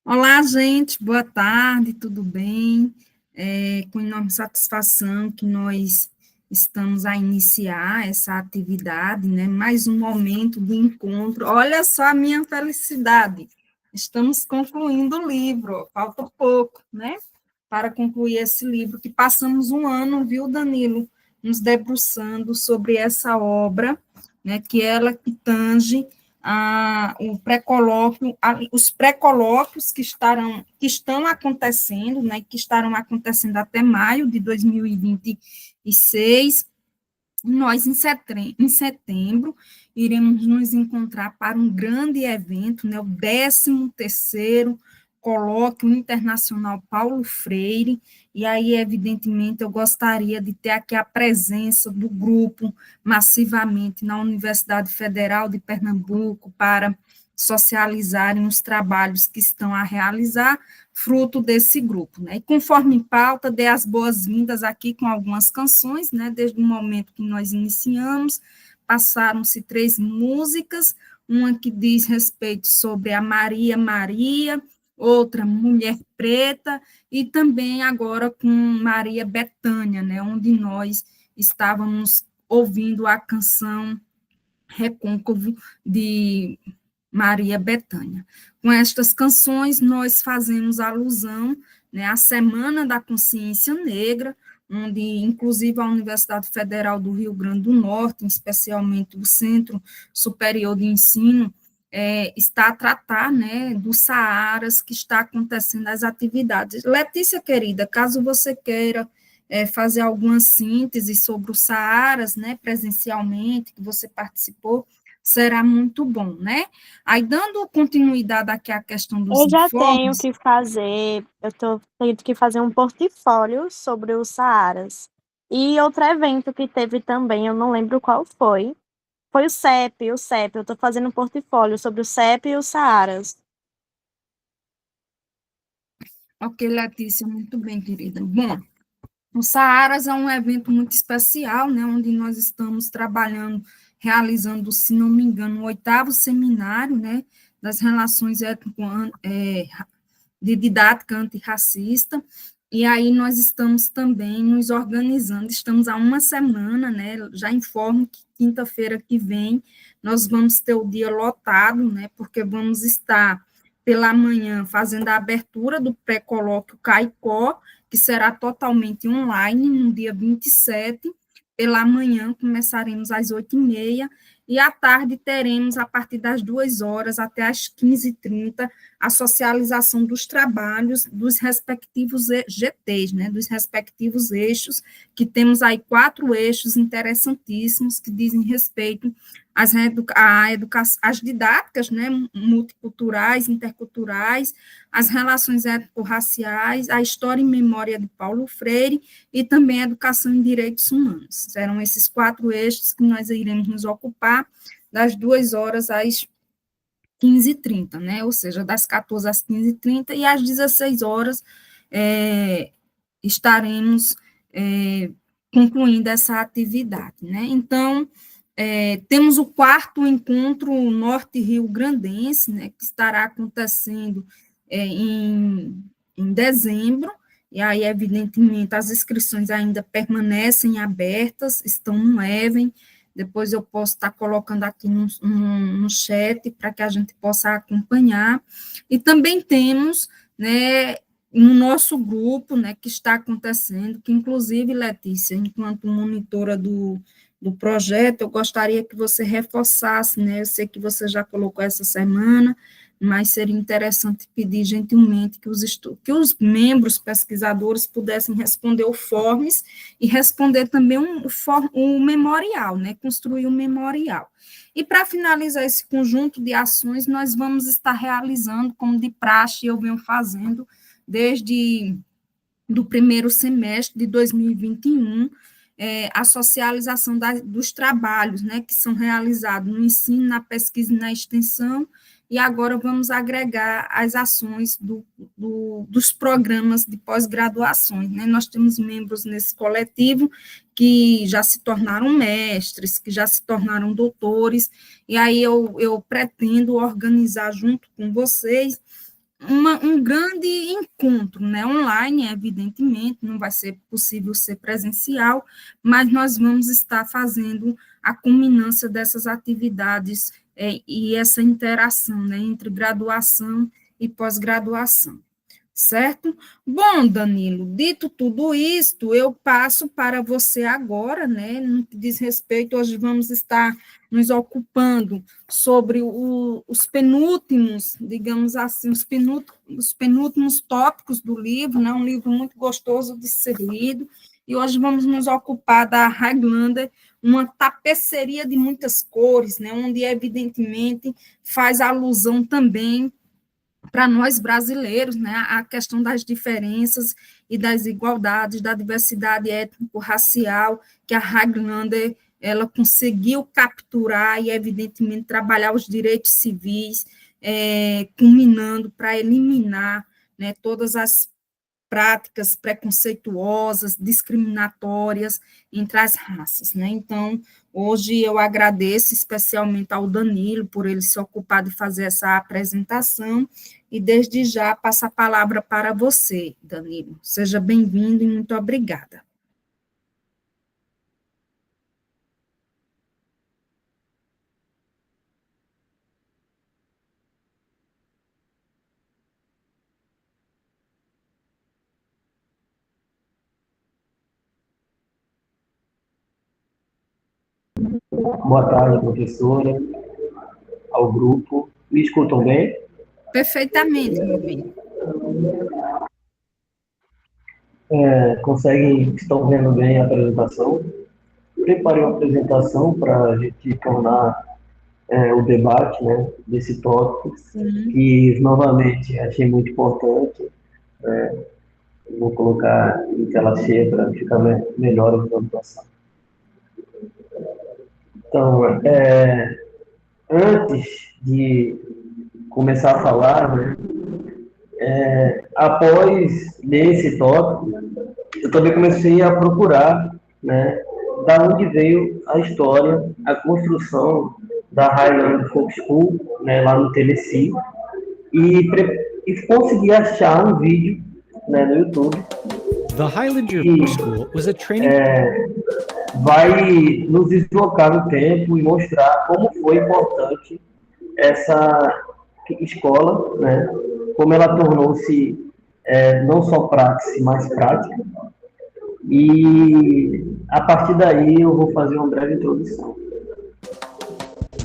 Olá, gente, boa tarde, tudo bem? Com enorme satisfação que nós estamos a iniciar essa atividade, né? Mais um momento de encontro. Olha só a minha felicidade. Estamos concluindo o livro, falta pouco, né? Para concluir esse livro, que passamos um ano, viu, Danilo, nos debruçando sobre essa obra, né? Que ela que tange o pré-colóquio, os pré-colóquios que estão acontecendo, né, que estarão acontecendo até maio de 2026. Nós, em setembro, iremos nos encontrar para um grande evento, né, o 13º Colóquio Internacional Paulo Freire, e aí, evidentemente, eu gostaria de ter aqui a presença do grupo massivamente na Universidade Federal de Pernambuco para socializarem os trabalhos que estão a realizar, fruto desse grupo, né? E conforme em pauta, dei as boas-vindas aqui com algumas canções, né? Desde o momento que nós iniciamos, passaram-se 3 músicas, uma que diz respeito sobre a Maria Maria, outra Mulher Preta, e também agora com Maria Bethânia, né? Onde nós estávamos ouvindo a canção Recôncavo de Maria Bethânia. Com estas canções, nós fazemos alusão, né, à Semana da Consciência Negra, onde, inclusive, a Universidade Federal do Rio Grande do Norte, especialmente o Centro Superior de Ensino, está a tratar, né, dos Saaras que está acontecendo as atividades. Letícia, querida, caso você queira fazer alguma síntese sobre os Saaras, né, presencialmente, que você participou, será muito bom, né? Aí, dando continuidade aqui à questão dos Eu já tenho informes, que fazer, eu tô tendo que fazer um portfólio sobre os Saaras. E outro evento que teve também, eu não lembro qual foi, foi o CEP, eu tô fazendo um portfólio sobre o CEP e os Saaras. ok, Letícia, muito bem, querida. Bom, o Saaras é um evento muito especial, né, onde nós estamos trabalhando, realizando, se não me engano, o 8º seminário, né, das relações de didática antirracista, e aí nós estamos também nos organizando, estamos há uma semana, né, já informo que quinta-feira que vem nós vamos ter o dia lotado, né, porque vamos estar pela manhã fazendo a abertura do pré-colóquio CAICó, que será totalmente online, no dia 27, pela manhã começaremos às 8h30, e à tarde teremos, a partir das 2 horas até às 15h30, a socialização dos trabalhos dos respectivos GTs, né, dos respectivos eixos, que temos aí 4 eixos interessantíssimos que dizem respeito às didáticas, né, multiculturais, interculturais, as relações étnico-raciais, a história e memória de Paulo Freire e também a educação em direitos humanos. Serão esses 4 eixos que nós iremos nos ocupar das 2 horas às 15h30, né? Ou seja, das 14 às 15h30 e às 16 horas estaremos concluindo essa atividade, né? Então, temos o 4º encontro Norte Rio Grandense, né, que estará acontecendo em dezembro, e aí, evidentemente, as inscrições ainda permanecem abertas, estão no Even, depois eu posso estar colocando aqui no chat para que a gente possa acompanhar. E também temos, né, no nosso grupo, né, que está acontecendo, que inclusive, Letícia, enquanto monitora do projeto, eu gostaria que você reforçasse, né, eu sei que você já colocou essa semana, mas seria interessante pedir gentilmente que os membros pesquisadores pudessem responder o forms e responder também um memorial, né, construir um memorial. E para finalizar esse conjunto de ações, nós vamos estar realizando, como de praxe eu venho fazendo, desde do primeiro semestre de 2021, a socialização dos trabalhos, né, que são realizados no ensino, na pesquisa e na extensão, e agora vamos agregar as ações dos programas de pós-graduações, né? Nós temos membros nesse coletivo que já se tornaram mestres, que já se tornaram doutores, e aí eu pretendo organizar junto com vocês um grande encontro, né, online, evidentemente, não vai ser possível ser presencial, mas nós vamos estar fazendo a culminância dessas atividades e essa interação, né, entre graduação e pós-graduação. Certo? Bom, Danilo, dito tudo isto, eu passo para você agora, né? No que diz respeito, hoje vamos estar nos ocupando sobre os penúltimos, digamos assim, os penúltimos tópicos do livro, né? Um livro muito gostoso de ser lido, e hoje vamos nos ocupar da Highlander, uma tapeceria de muitas cores, né? Onde, evidentemente, faz alusão também para nós brasileiros, né, a questão das diferenças e das igualdades, da diversidade étnico-racial, que a Highlander ela conseguiu capturar e, evidentemente, trabalhar os direitos civis, culminando para eliminar, né, todas as práticas preconceituosas, discriminatórias entre as raças, né? Então, hoje eu agradeço especialmente ao Danilo por ele se ocupar de fazer essa apresentação e desde já passo a palavra para você, Danilo. Seja bem-vindo e muito obrigada. Boa tarde, professora, ao grupo. Me escutam bem? Perfeitamente, meu bem. Estão vendo bem a apresentação? Preparei uma apresentação para a gente tornar o debate, né, desse tópico, que novamente achei muito importante. Vou colocar em tela cheia para ficar melhor a apresentação. Então, antes de começar a falar, né, após ler esse tópico, eu também comecei a procurar, né, da onde veio a história, a construção da Highland Folk School, né, lá no Tennessee, e consegui achar um vídeo, né, no YouTube. The Highlander Folk School was a training. Vai nos deslocar no tempo e mostrar como foi importante essa escola, né, como ela tornou-se não só praxe, mas prática. E a partir daí eu vou fazer uma breve introdução.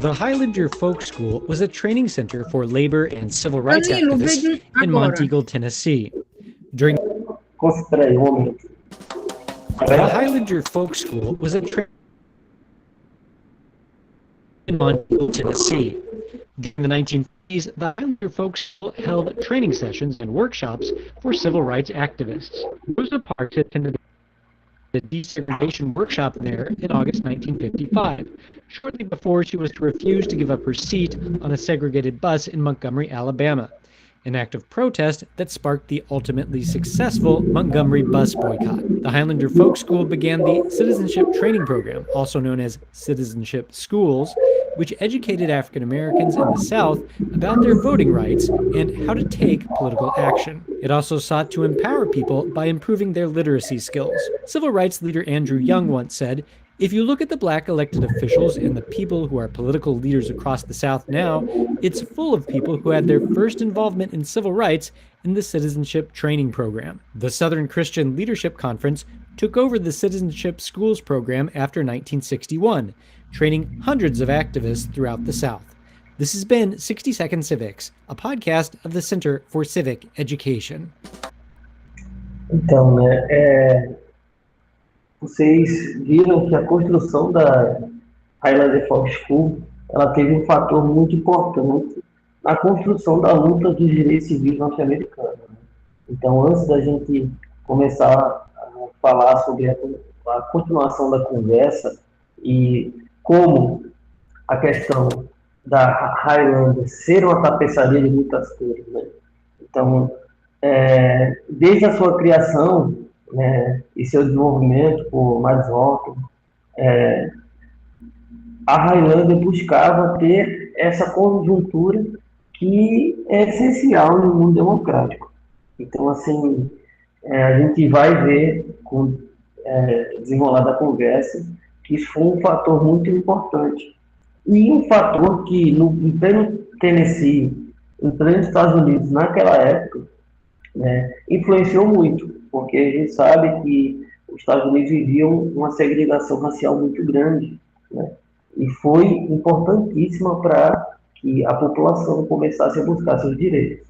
The Highlander Folk School was a training center for labor and civil rights activists in Monteagle, Tennessee. During Espera um momento. The Highlander Folk School was a training in Monteagle, Tennessee. During the 1950s, the Highlander Folk School held training sessions and workshops for civil rights activists. Rosa Parks attended the desegregation workshop there in August 1955, shortly before she was to refuse to give up her seat on a segregated bus in Montgomery, Alabama, an act of protest that sparked the ultimately successful Montgomery bus boycott. The Highlander Folk School began the Citizenship Training Program, also known as Citizenship Schools, which educated African Americans in the South about their voting rights and how to take political action. It also sought to empower people by improving their literacy skills. Civil rights leader Andrew Young once said, "If you look at the black elected officials and the people who are political leaders across the South now, it's full of people who had their first involvement in civil rights in the Citizenship Training Program." The Southern Christian Leadership Conference took over the Citizenship Schools program after 1961, training hundreds of activists throughout the South. This has been 60 Second Civics, a podcast of the Center for Civic Education. Então, né, vocês viram que a construção da Highlander Folk School, ela teve um fator muito importante na construção da luta dos direitos civis norte-americanos. Né? Então, antes da gente começar a falar sobre a continuação da conversa e como a questão da Highlander ser uma tapeçaria de muitas cores, né? Então, desde a sua criação, né, e seu desenvolvimento por Mads Horton, a Highlander buscava ter essa conjuntura que é essencial no mundo democrático. Então, assim, a gente vai ver, com desenrolar da conversa, que isso foi um fator muito importante. E um fator que, em pleno Tennessee, em pleno Estados Unidos, naquela época, né, influenciou muito, porque a gente sabe que os Estados Unidos viviam uma segregação racial muito grande, né, e foi importantíssima para que a população começasse a buscar seus direitos.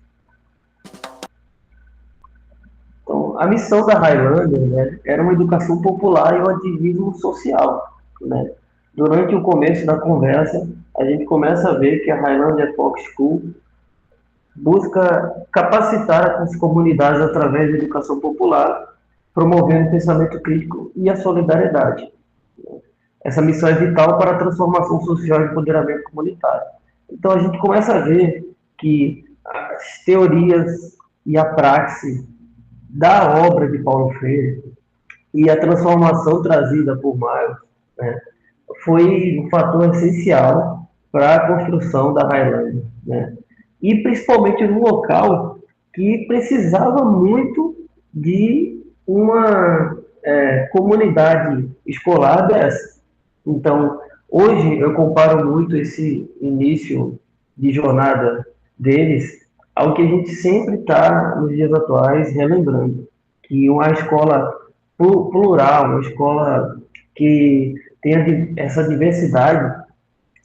Então, a missão da Highlander, né, era uma educação popular e um ativismo social, né. Durante o começo da conversa, a gente começa a ver que a Highlander Folk School busca capacitar as comunidades através da educação popular, promovendo o pensamento crítico e a solidariedade. Essa missão é vital para a transformação social e empoderamento comunitário. Então, a gente começa a ver que as teorias e a praxe da obra de Paulo Freire e a transformação trazida por Miles, né, foi um fator essencial para a construção da Highlander, né? E principalmente num local que precisava muito de uma comunidade escolar dessa. Então, hoje eu comparo muito esse início de jornada deles ao que a gente sempre está, nos dias atuais, relembrando, que uma escola plural, uma escola que tenha essa diversidade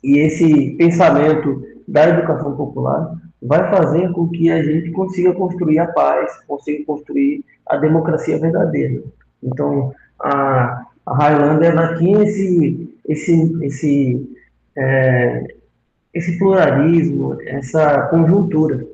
e esse pensamento da educação popular vai fazer com que a gente consiga construir a paz, consiga construir a democracia verdadeira. Então, a Highlander ela tinha esse pluralismo, essa conjuntura.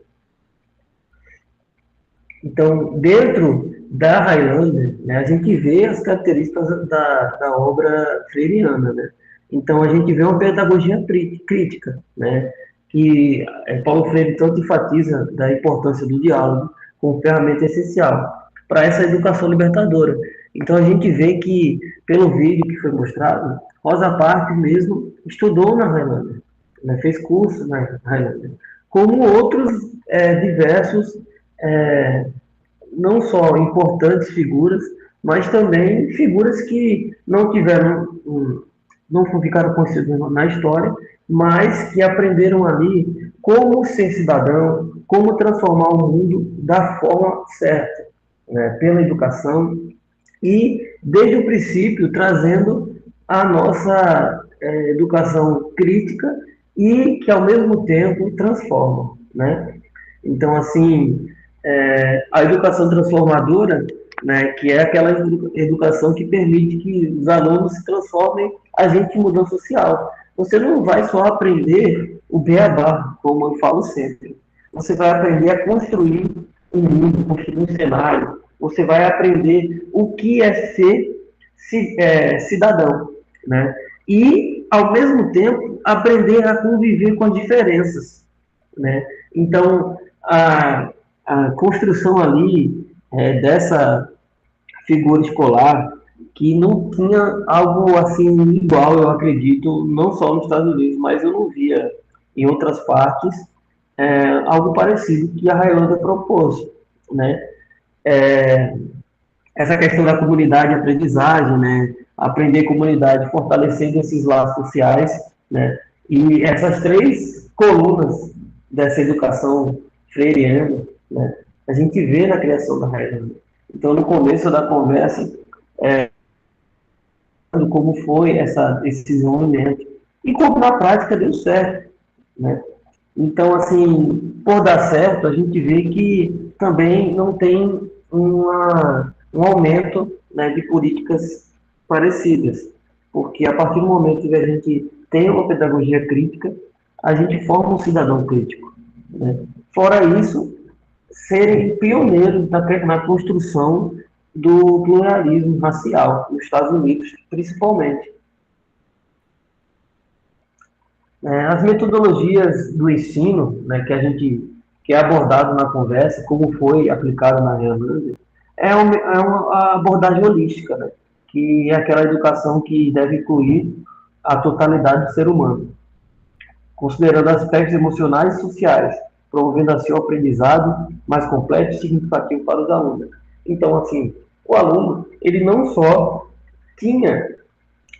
Então, dentro da Highlander, né, a gente vê as características da obra freiriana, né? Então, a gente vê uma pedagogia crítica, né, que Paulo Freire tanto enfatiza da importância do diálogo como ferramenta essencial para essa educação libertadora. Então, a gente vê que, pelo vídeo que foi mostrado, Rosa Parks mesmo estudou na Highlander, né, fez curso na Highlander, como outros diversos, não só importantes figuras, mas também figuras que não tiveram, não ficaram conhecidas na história, mas que aprenderam ali como ser cidadão, como transformar o mundo da forma certa, né, pela educação e, desde o princípio, trazendo a nossa educação crítica e que, ao mesmo tempo, transforma, né? Então, assim, a educação transformadora, né, que é aquela educação que permite que os alunos se transformem agentes de mudança social. Você não vai só aprender o beabá, como eu falo sempre. Você vai aprender a construir um mundo, construir um cenário. Você vai aprender o que é ser cidadão, né? E, ao mesmo tempo, aprender a conviver com as diferenças, né? Então, a construção ali dessa figura escolar que não tinha algo assim igual, eu acredito, não só nos Estados Unidos, mas eu não via em outras partes algo parecido que a Highlander propôs, né? Essa questão da comunidade de aprendizagem, né? Aprender comunidade, fortalecendo esses laços sociais, né? E essas três colunas dessa educação freiriana, né, a gente vê na criação da Highlander. Então, no começo da conversa, como foi esse desenvolvimento e como na prática deu certo, né? Então, assim, por dar certo, a gente vê que também não tem um aumento, né, de políticas parecidas, porque a partir do momento que a gente tem uma pedagogia crítica, a gente forma um cidadão crítico, né? Fora isso, serem pioneiros na construção do pluralismo racial nos Estados Unidos, principalmente. As metodologias do ensino, né, que é abordado na conversa, como foi aplicado na Highlander, é uma abordagem holística, né, que é aquela educação que deve incluir a totalidade do ser humano, considerando aspectos emocionais e sociais, promovendo assim o aprendizado mais completo e significativo para os alunos. Então, assim, o aluno, ele não só tinha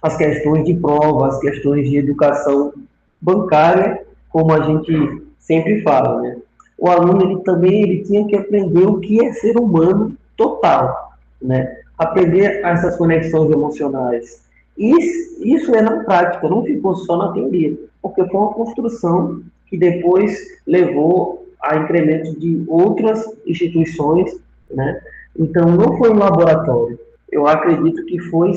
as questões de prova, as questões de educação bancária, como a gente sempre fala, né? O aluno ele tinha que aprender o que é ser humano total, né? Aprender essas conexões emocionais. Isso é na prática, não ficou só na teoria, porque foi uma construção que depois levou a incremento de outras instituições, né? Então, não foi um laboratório. Eu acredito que foi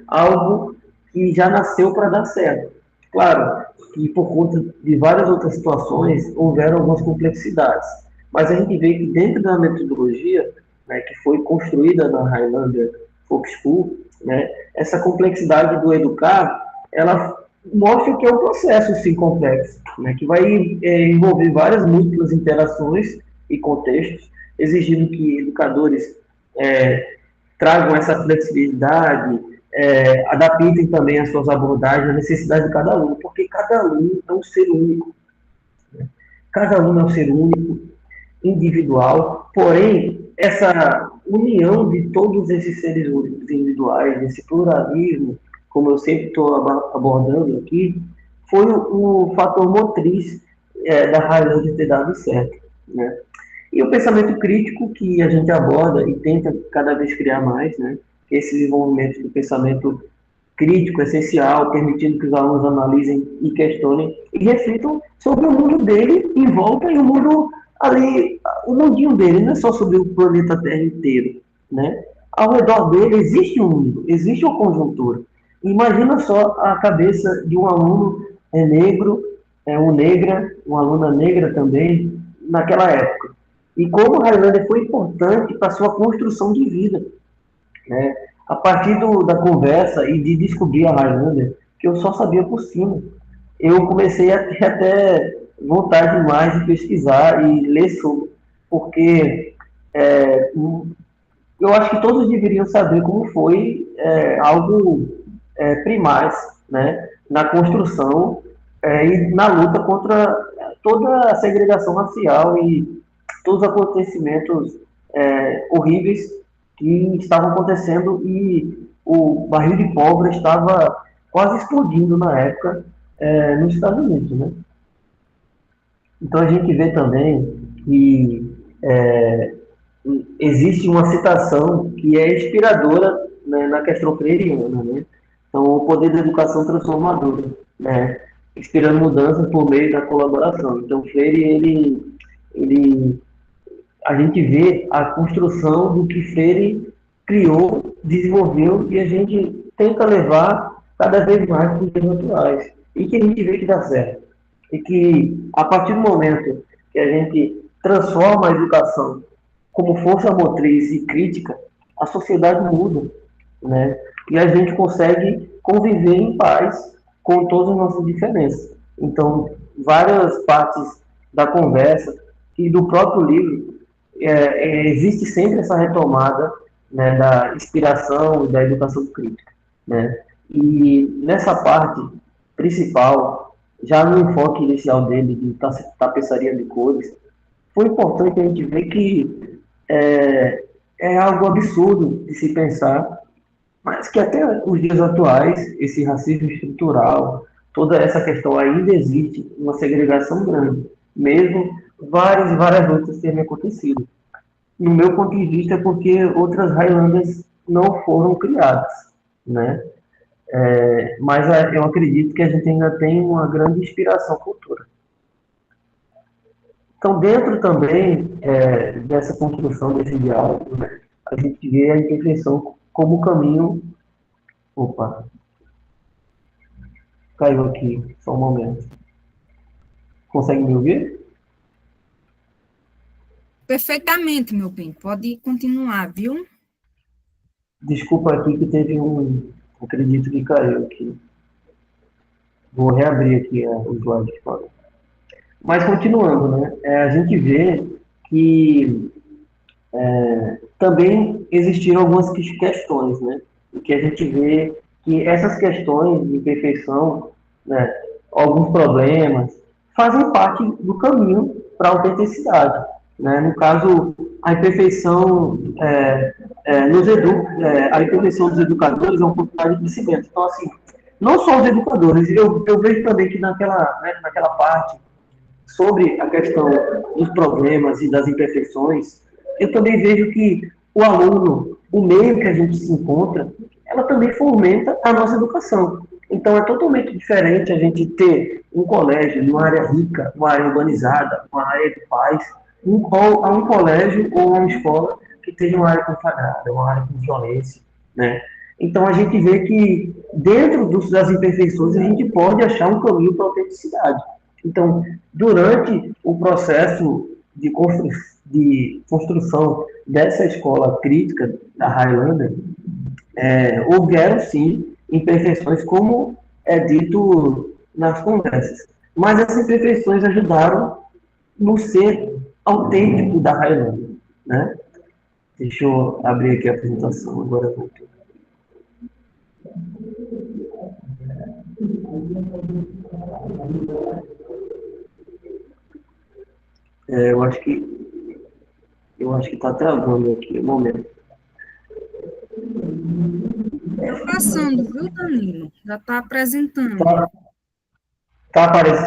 algo que já nasceu para dar certo. Claro que por conta de várias outras situações houveram algumas complexidades, mas a gente vê que dentro da metodologia, né, que foi construída na Highlander Folk School, né, essa complexidade do educar, ela mostra que é um processo sim complexo, né, que vai envolver várias múltiplas interações e contextos, exigindo que educadores tragam essa flexibilidade, adaptem também as suas abordagens à necessidade de cada aluno, porque cada aluno é um ser único. Né? Cada aluno é um ser único, individual, porém, essa união de todos esses seres únicos individuais, esse pluralismo, como eu sempre estou abordando aqui, foi o fator motriz da Highlander ter dado certo. Né? E o pensamento crítico que a gente aborda e tenta cada vez criar mais, né? Esse desenvolvimento do pensamento crítico essencial, permitindo que os alunos analisem e questionem e reflitam sobre o mundo dele em volta e o mundo ali, o mundinho dele, não é só sobre o planeta Terra inteiro, né? Ao redor dele existe um mundo, existe uma conjuntura. Imagina só a cabeça de um aluno negro, uma aluna negra também, naquela época. E como a Highlander foi importante para a sua construção de vida, né? A partir da conversa e de descobrir a Highlander, que eu só sabia por cima, eu comecei a ter até vontade mais de pesquisar e ler sobre, porque eu acho que todos deveriam saber como foi algo primaz, né, na construção e na luta contra toda a segregação racial e todos os acontecimentos horríveis que estavam acontecendo e o barril de pólvora estava quase explodindo na época nos Estados Unidos, né? Então a gente vê também que existe uma citação que é inspiradora, né, na questão freiriana, né? Então, o poder da educação transformadora, né? Inspirando mudanças por meio da colaboração. Então, Freire, a gente vê a construção do que Freire criou, desenvolveu, e a gente tenta levar cada vez mais para os dias atuais. E que a gente vê que dá certo. E que, a partir do momento que a gente transforma a educação como força motriz e crítica, a sociedade muda, né? E a gente consegue conviver em paz com todas as nossas diferenças. Então, várias partes da conversa e do próprio livro, existe sempre essa retomada, né, da inspiração e da educação crítica, né? E nessa parte principal, já no enfoque inicial dele de tapeçaria de cores, foi importante a gente ver que é algo absurdo de se pensar, mas que até os dias atuais, esse racismo estrutural, toda essa questão ainda existe, uma segregação grande, mesmo várias e várias outras terem acontecido. No meu ponto de vista, é porque outras Highlanders não foram criadas, né? Mas eu acredito que a gente ainda tem uma grande inspiração futura. Então, dentro também dessa construção desse diálogo, né, a gente vê a imperfeição como caminho. Opa, caiu aqui, só um momento. Consegue me ouvir? Perfeitamente, meu bem. Pode continuar, viu? Desculpa aqui que teve acredito que caiu aqui. Vou reabrir aqui o slide de fora. Mas continuando, né? A gente vê que também existiram algumas questões, né? E que a gente vê que essas questões de imperfeição, né, alguns problemas, fazem parte do caminho para a autenticidade. Né? No caso, a imperfeição, a imperfeição dos educadores é uma oportunidade de crescimento. Então, assim, não só os educadores, eu vejo também que naquela parte sobre a questão dos problemas e das imperfeições, eu também vejo que o aluno, o meio que a gente se encontra, ela também fomenta a nossa educação. Então, é totalmente diferente a gente ter um colégio numa área rica, uma área urbanizada, uma área de paz, a um colégio ou uma escola que tenha uma área consagrada, uma área com violência, né? Então, a gente vê que, dentro das imperfeições, a gente pode achar um caminho para a autenticidade. Então, durante o processo de construção dessa escola crítica da Highlander, houveram, sim, imperfeições, como é dito nas conversas. Mas essas imperfeições ajudaram no ser autêntico da Highlander, né? Deixa eu abrir aqui a apresentação, agora voltou. Eu acho que está travando aqui, um momento. Está passando, viu, Danilo? Já está apresentando. Tá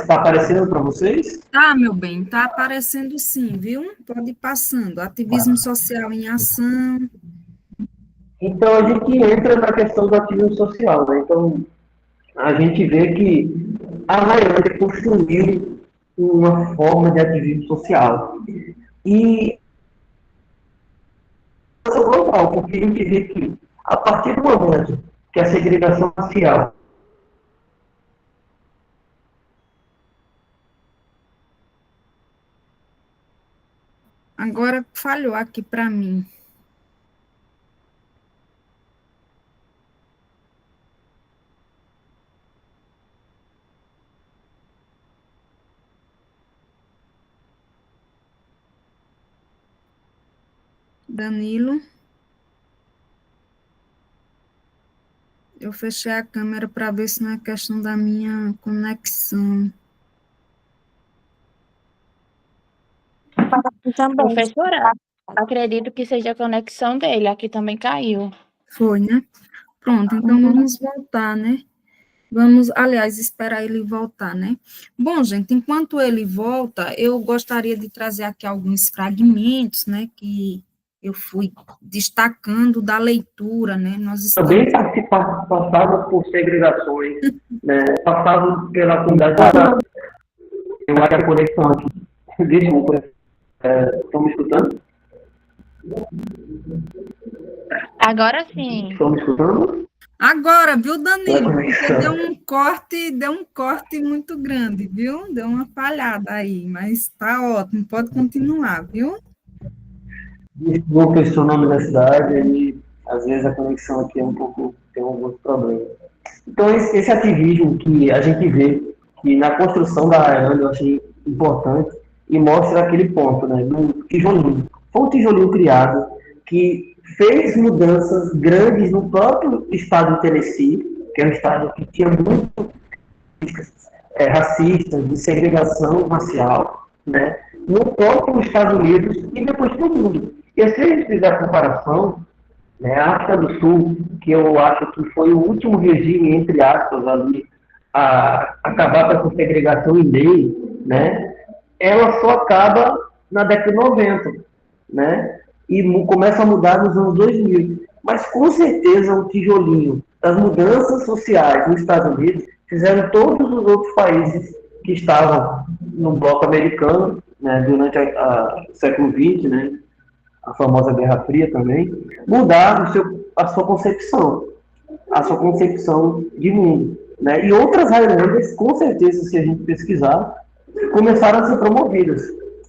aparecendo para vocês? Tá, meu bem, tá aparecendo sim, viu? Pode ir passando. Ativismo social em ação. Então, a gente entra na questão do ativismo social, né? Então, a gente vê que a Highlander construiu uma forma de ativismo social. E global, porque a gente vê que, a partir do momento que a segregação racial Agora falhou aqui para mim. Danilo. Eu fechei a câmera para ver se não é questão da minha conexão. Também. Professora, acredito que seja a conexão dele, aqui também caiu. Foi, né? Pronto, então vamos voltar, né? Aliás, esperar ele voltar, né? Bom, gente, enquanto ele volta, eu gostaria de trazer aqui alguns fragmentos, né, que eu fui destacando da leitura, né? Nós estamos... também passavam por segregações, né? Passavam pela comunidade. Eu acho que a conexão aqui. Desculpa. Estão me escutando? Agora sim. Estão me escutando? Agora, viu, Danilo? Porque deu um corte muito grande, viu? Deu uma falhada aí, mas tá ótimo, pode continuar, viu? Desculpa, eu estou no nome da cidade e às vezes a conexão aqui tem alguns problemas. Então, esse ativismo que a gente vê que na construção da Highlander eu achei importante e mostra aquele ponto, né, do tijolinho. Foi um tijolinho criado que fez mudanças grandes no próprio estado de Tennessee, que é um estado que tinha muito racistas, de segregação racial, né, no próprio Estados Unidos e depois no mundo. E se a gente fizer a comparação, né, a África do Sul, que eu acho que foi o último regime, entre aspas, ali, a acabar com essa segregação em lei, né, ela só acaba na década de 90, né, e começa a mudar nos anos 2000. Mas, com certeza, o tijolinho das mudanças sociais nos Estados Unidos fizeram todos os outros países que estavam no bloco americano, né, durante o século XX, né, a famosa Guerra Fria também, mudar a sua concepção de mundo. Né? E outras Highlanders, com certeza, se a gente pesquisar, começaram a ser promovidas.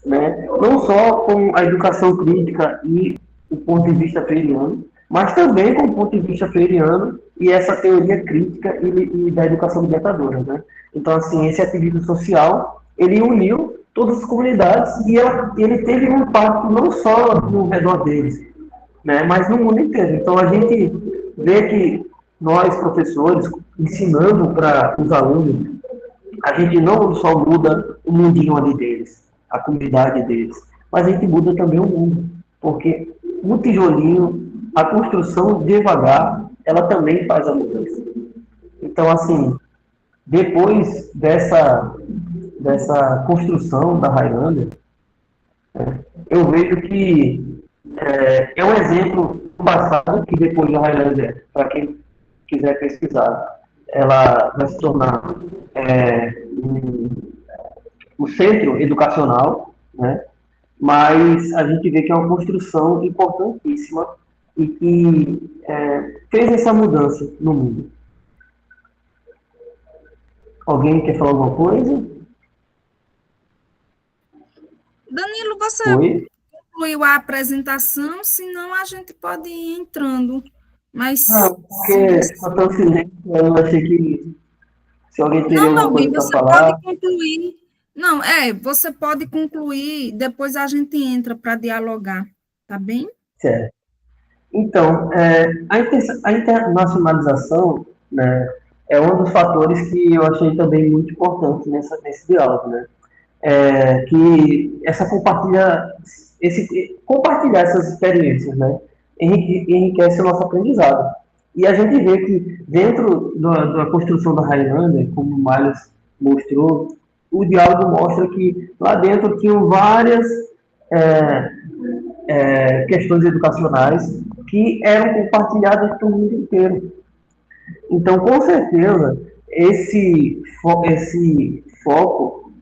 Né? Não só com a educação crítica e o ponto de vista freiriano, mas também com o ponto de vista freiriano e essa teoria crítica e da educação libertadora. Né? Então, assim, esse ativismo social, ele uniu todas as comunidades e ele teve um impacto não só no redor deles, né, mas no mundo inteiro. Então, a gente vê que nós, professores, ensinando para os alunos, a gente não só muda o mundinho ali deles, a comunidade deles, mas a gente muda também o mundo, porque o tijolinho, a construção devagar, ela também faz a mudança. Então, assim, depois dessa construção da Highlander, eu vejo que é um exemplo do passado, que depois da Highlander, para quem quiser pesquisar, ela vai se tornar um centro educacional, né? Mas a gente vê que é uma construção importantíssima e que fez essa mudança no mundo. Alguém quer falar alguma coisa? Danilo, você Oi? concluiu a apresentação, senão a gente pode ir entrando. Mas Não, porque ficou tão silêncio, eu achei que se alguém teria não, alguma Dalmin, coisa para você pode falar, concluir. Não, você pode concluir, depois a gente entra para dialogar, tá bem? certo. Então, a internacionalização, né, é um dos fatores que eu achei também muito importante nesse diálogo, né? Que compartilhar essas experiências, né, enriquece o nosso aprendizado. E a gente vê que dentro da construção da Highlander, como o Miles mostrou, o diálogo mostra que lá dentro tinham várias é, questões educacionais que eram compartilhadas pelo mundo inteiro. Então, com certeza, esse foco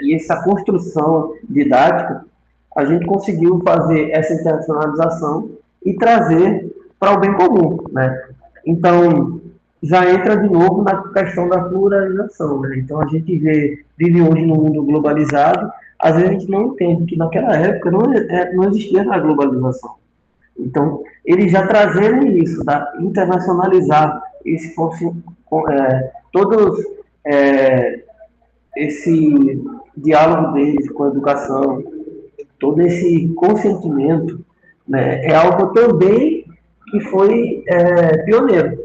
e essa construção didática, a gente conseguiu fazer essa internacionalização e trazer para o bem comum, né? Então, já entra de novo na questão da pluralização, né? Então, a gente vive hoje num mundo globalizado, às vezes a gente não entende que naquela época não existia a globalização. Então, eles já trazendo isso, internacionalizar esse todos esse diálogo deles com a educação, todo esse consentimento, né, é algo também que foi pioneiro,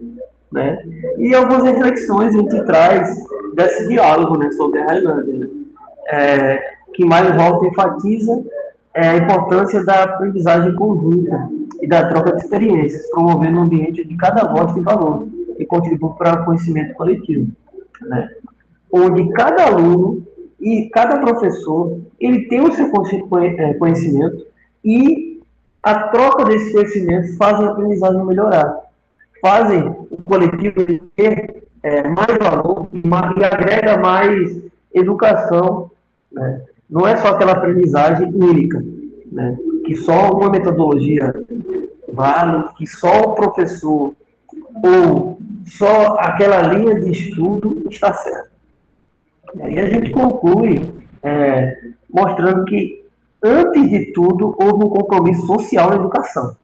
né? E algumas reflexões a gente traz desse diálogo, né, sobre a Highlander, né? Que mais volta enfatiza a importância da aprendizagem conjunta e da troca de experiências, promovendo um ambiente de cada voz tem valor e contribui para o conhecimento coletivo, né? Onde cada aluno e cada professor ele tem o seu conhecimento e a troca desses conhecimentos fazem a aprendizagem melhorar, fazem o coletivo ter mais valor e agrega mais educação, né? Não é só aquela aprendizagem única, né? Que só uma metodologia vale, que só o professor ou só aquela linha de estudo está certo. E aí a gente conclui mostrando que, antes de tudo, houve um compromisso social na educação.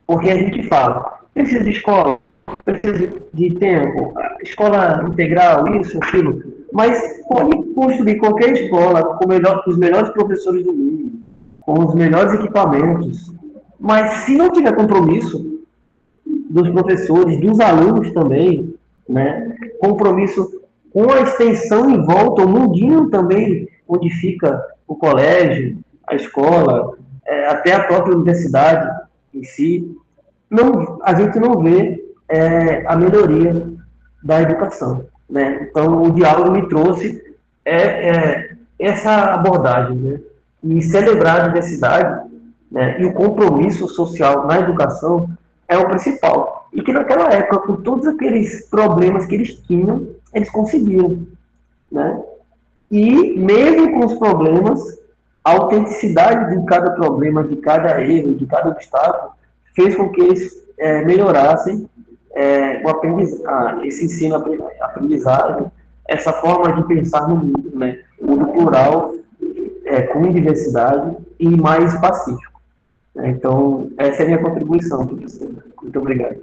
Porque a gente fala, precisa de escola, precisa de tempo, escola integral, isso, aquilo, mas pode construir qualquer escola com os melhores professores do mundo, com os melhores equipamentos, mas se não tiver compromisso dos professores, dos alunos também, né, compromisso com a extensão em volta, o mundinho também, onde fica o colégio, a escola, até a própria universidade em si, a gente não vê a melhoria da educação, né? Então, o diálogo me trouxe essa abordagem, né? E celebrar a diversidade, né? E o compromisso social na educação é o principal. E que naquela época, com todos aqueles problemas que eles tinham, eles conseguiram, né? E mesmo com os problemas, a autenticidade de cada problema, de cada erro, de cada obstáculo, fez com que eles melhorassem esse ensino aprendizagem, essa forma de pensar no mundo, né? O mundo plural, com diversidade e mais pacífico. Então, essa é a minha contribuição, professor. Muito obrigado.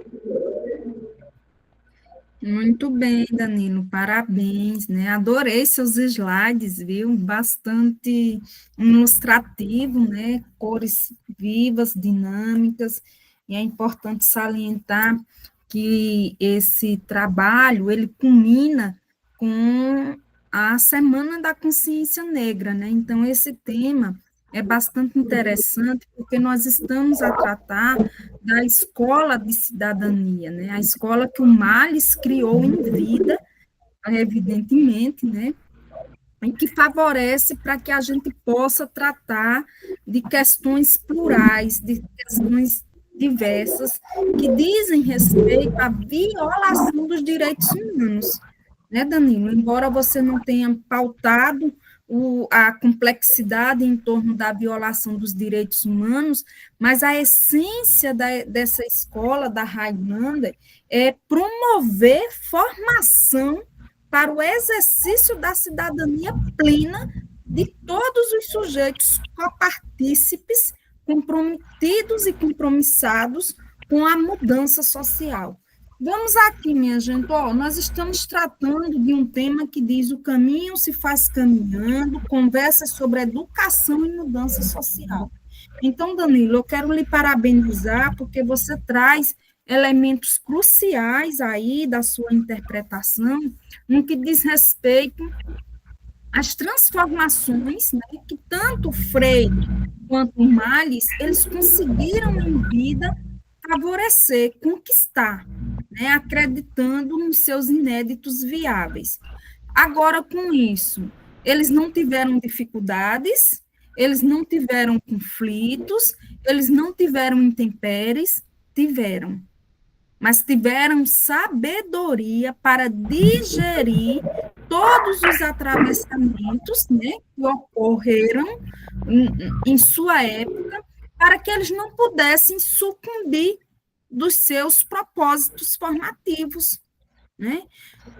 Muito bem, Danilo, parabéns, né? Adorei seus slides, viu? Bastante ilustrativo, né? Cores vivas, dinâmicas, e é importante salientar que esse trabalho, ele culmina com a Semana da Consciência Negra, né? Então, esse tema é bastante interessante, porque nós estamos a tratar da escola de cidadania, né? A escola que o Malles criou em vida, evidentemente, né? E que favorece para que a gente possa tratar de questões plurais, de questões diversas, que dizem respeito à violação dos direitos humanos, né, Danilo? Embora você não tenha pautado a complexidade em torno da violação dos direitos humanos, mas a essência dessa escola, da Highlander, é promover formação para o exercício da cidadania plena de todos os sujeitos copartícipes, comprometidos e compromissados com a mudança social. Vamos aqui, minha gente, nós estamos tratando de um tema que diz o caminho se faz caminhando, conversa sobre educação e mudança social. Então, Danilo, eu quero lhe parabenizar, porque você traz elementos cruciais aí da sua interpretação, no que diz respeito às transformações, né, que tanto Freire quanto Malles, eles conseguiram em vida favorecer, conquistar, né, acreditando nos seus inéditos viáveis. Agora, com isso, eles não tiveram dificuldades, eles não tiveram conflitos, eles não tiveram intempéries, tiveram, mas tiveram sabedoria para digerir todos os atravessamentos, né, que ocorreram em sua época, para que eles não pudessem sucumbir dos seus propósitos formativos, né?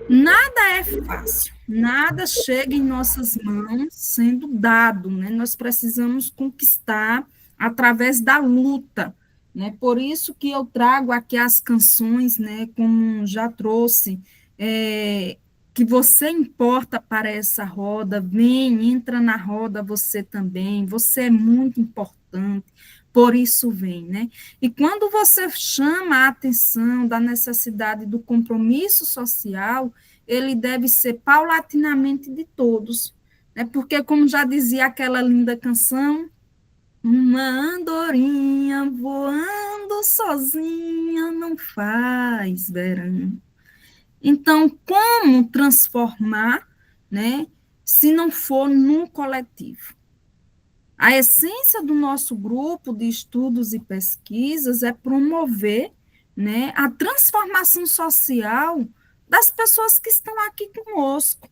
Nada é fácil, nada chega em nossas mãos sendo dado, né? Nós precisamos conquistar através da luta, né? Por isso que eu trago aqui as canções, né? Como já trouxe, que você importa para essa roda, vem, entra na roda você também, você é muito importante, por isso vem, né? E quando você chama a atenção da necessidade do compromisso social, ele deve ser paulatinamente de todos, né? Porque, como já dizia aquela linda canção, uma andorinha voando sozinha não faz verão. Então, como transformar, né, se não for num coletivo? A essência do nosso grupo de estudos e pesquisas é promover, né, a transformação social das pessoas que estão aqui conosco.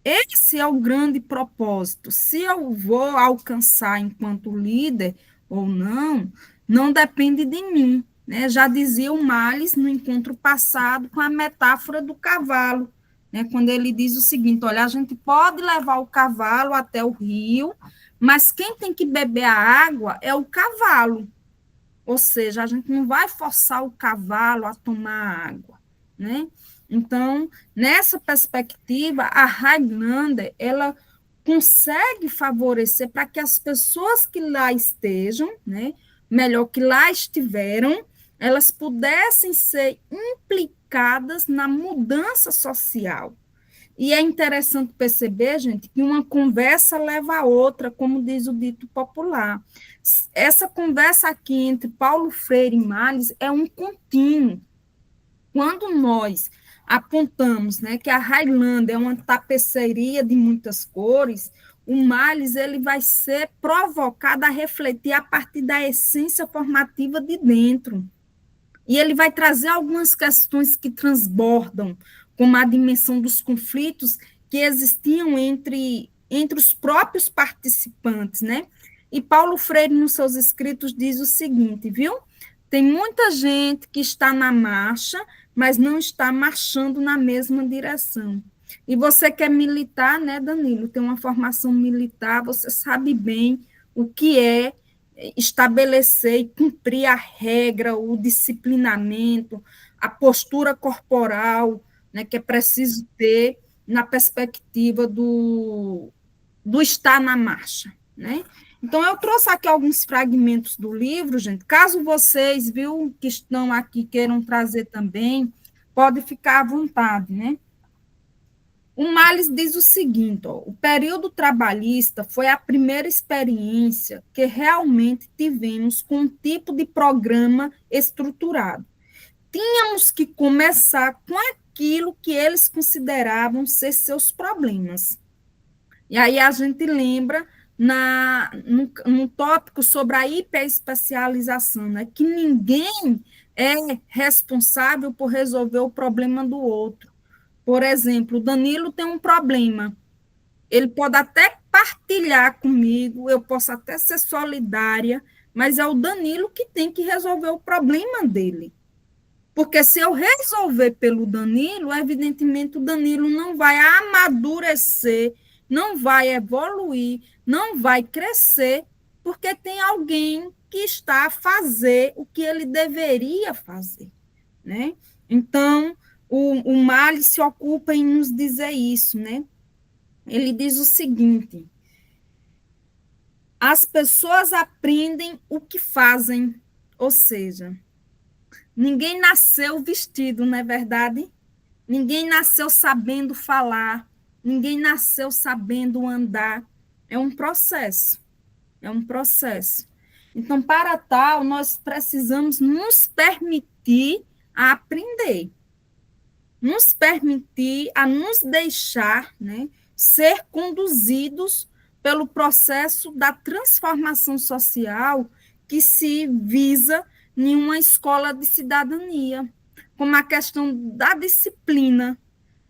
Esse é o grande propósito. Se eu vou alcançar enquanto líder ou não, não depende de mim, né? Já dizia o Malles no encontro passado com a metáfora do cavalo, né? Quando ele diz o seguinte: olha, a gente pode levar o cavalo até o rio, mas quem tem que beber a água é o cavalo. Ou seja, a gente não vai forçar o cavalo a tomar água, né? Então, nessa perspectiva, a Highlander, ela consegue favorecer para que as pessoas que lá estejam, né, melhor, que lá estiveram, elas pudessem ser implicadas na mudança social. E é interessante perceber, gente, que uma conversa leva a outra, como diz o dito popular. Essa conversa aqui entre Paulo Freire e Malles é um contínuo. Quando nós apontamos, né, que a Highlander é uma tapeceria de muitas cores, o Malles ele vai ser provocado a refletir a partir da essência formativa de dentro. E ele vai trazer algumas questões que transbordam, como a dimensão dos conflitos que existiam entre os próprios participantes, né? E Paulo Freire, nos seus escritos, diz o seguinte, viu? Tem muita gente que está na marcha, mas não está marchando na mesma direção. E você que é militar, né, Danilo, tem uma formação militar, você sabe bem o que é estabelecer e cumprir a regra, o disciplinamento, a postura corporal, né, que é preciso ter na perspectiva do estar na marcha, né? Então, eu trouxe aqui alguns fragmentos do livro, gente. Caso vocês, viu, que estão aqui, queiram trazer também, pode ficar à vontade, né? O Males diz o seguinte, ó, o período trabalhista foi a primeira experiência que realmente tivemos com um tipo de programa estruturado. Tínhamos que começar com aquilo que eles consideravam ser seus problemas. E aí a gente lembra no tópico sobre a hiperespecialização, né, que ninguém é responsável por resolver o problema do outro. Por exemplo, o Danilo tem um problema. Ele pode até partilhar comigo, eu posso até ser solidária, mas é o Danilo que tem que resolver o problema dele. Porque se eu resolver pelo Danilo, evidentemente o Danilo não vai amadurecer, não vai evoluir, não vai crescer, porque tem alguém que está a fazer o que ele deveria fazer, né? Então, o Mali se ocupa em nos dizer isso, né? Ele diz o seguinte: as pessoas aprendem o que fazem, ou seja, ninguém nasceu vestido, não é verdade? Ninguém nasceu sabendo falar, ninguém nasceu sabendo andar. É um processo, é um processo. Então, para tal, nós precisamos nos permitir a aprender, nos permitir a nos deixar, né, ser conduzidos pelo processo da transformação social que se visa em uma escola de cidadania, como a questão da disciplina.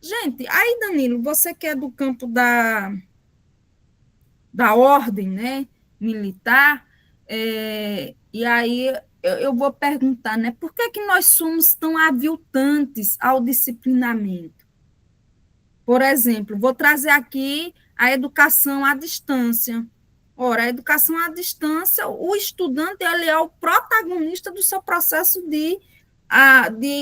Gente, aí, Danilo, você que é do campo da ordem, né, militar, e aí eu vou perguntar, né, por que que nós somos tão aviltantes ao disciplinamento? Por exemplo, vou trazer aqui a educação à distância. Ora, a educação à distância, o estudante ele é o protagonista do seu processo de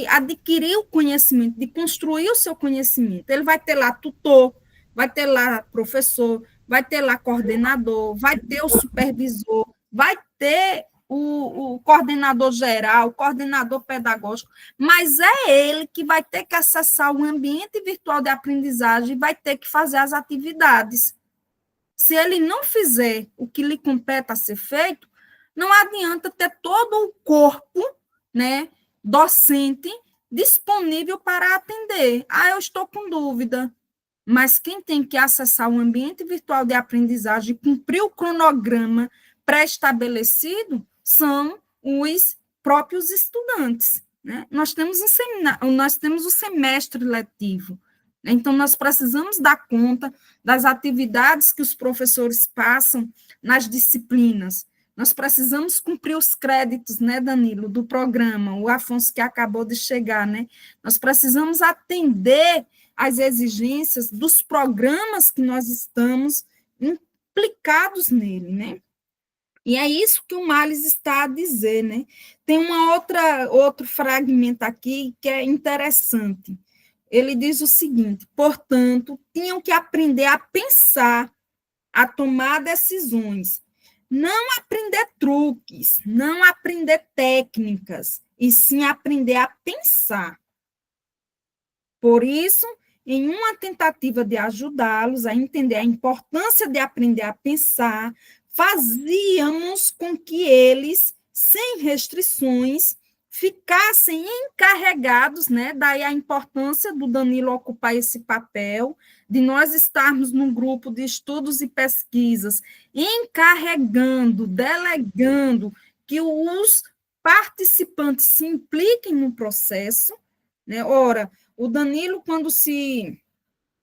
adquirir o conhecimento, de construir o seu conhecimento. Ele vai ter lá tutor, vai ter lá professor, vai ter lá coordenador, vai ter o supervisor, vai ter o coordenador geral, o coordenador pedagógico, mas é ele que vai ter que acessar o ambiente virtual de aprendizagem e vai ter que fazer as atividades. Se ele não fizer o que lhe compete a ser feito, não adianta ter todo o corpo, né, docente disponível para atender. Ah, eu estou com dúvida. Mas quem tem que acessar o ambiente virtual de aprendizagem e cumprir o cronograma pré-estabelecido são os próprios estudantes, né? Nós temos o semestre letivo, né? Então nós precisamos dar conta das atividades que os professores passam nas disciplinas. Nós precisamos cumprir os créditos, né, Danilo, do programa, o Afonso que acabou de chegar, né? Nós precisamos atender às exigências dos programas que nós estamos implicados nele, né? E é isso que o Males está a dizer, né? Tem outro fragmento aqui que é interessante. Ele diz o seguinte: portanto, tinham que aprender a pensar, a tomar decisões, não aprender truques, não aprender técnicas, e sim aprender a pensar. Por isso, em uma tentativa de ajudá-los a entender a importância de aprender a pensar, fazíamos com que eles, sem restrições, ficassem encarregados, né? Daí a importância do Danilo ocupar esse papel, de nós estarmos num grupo de estudos e pesquisas, encarregando, delegando que os participantes se impliquem no processo, né? Ora, o Danilo, quando se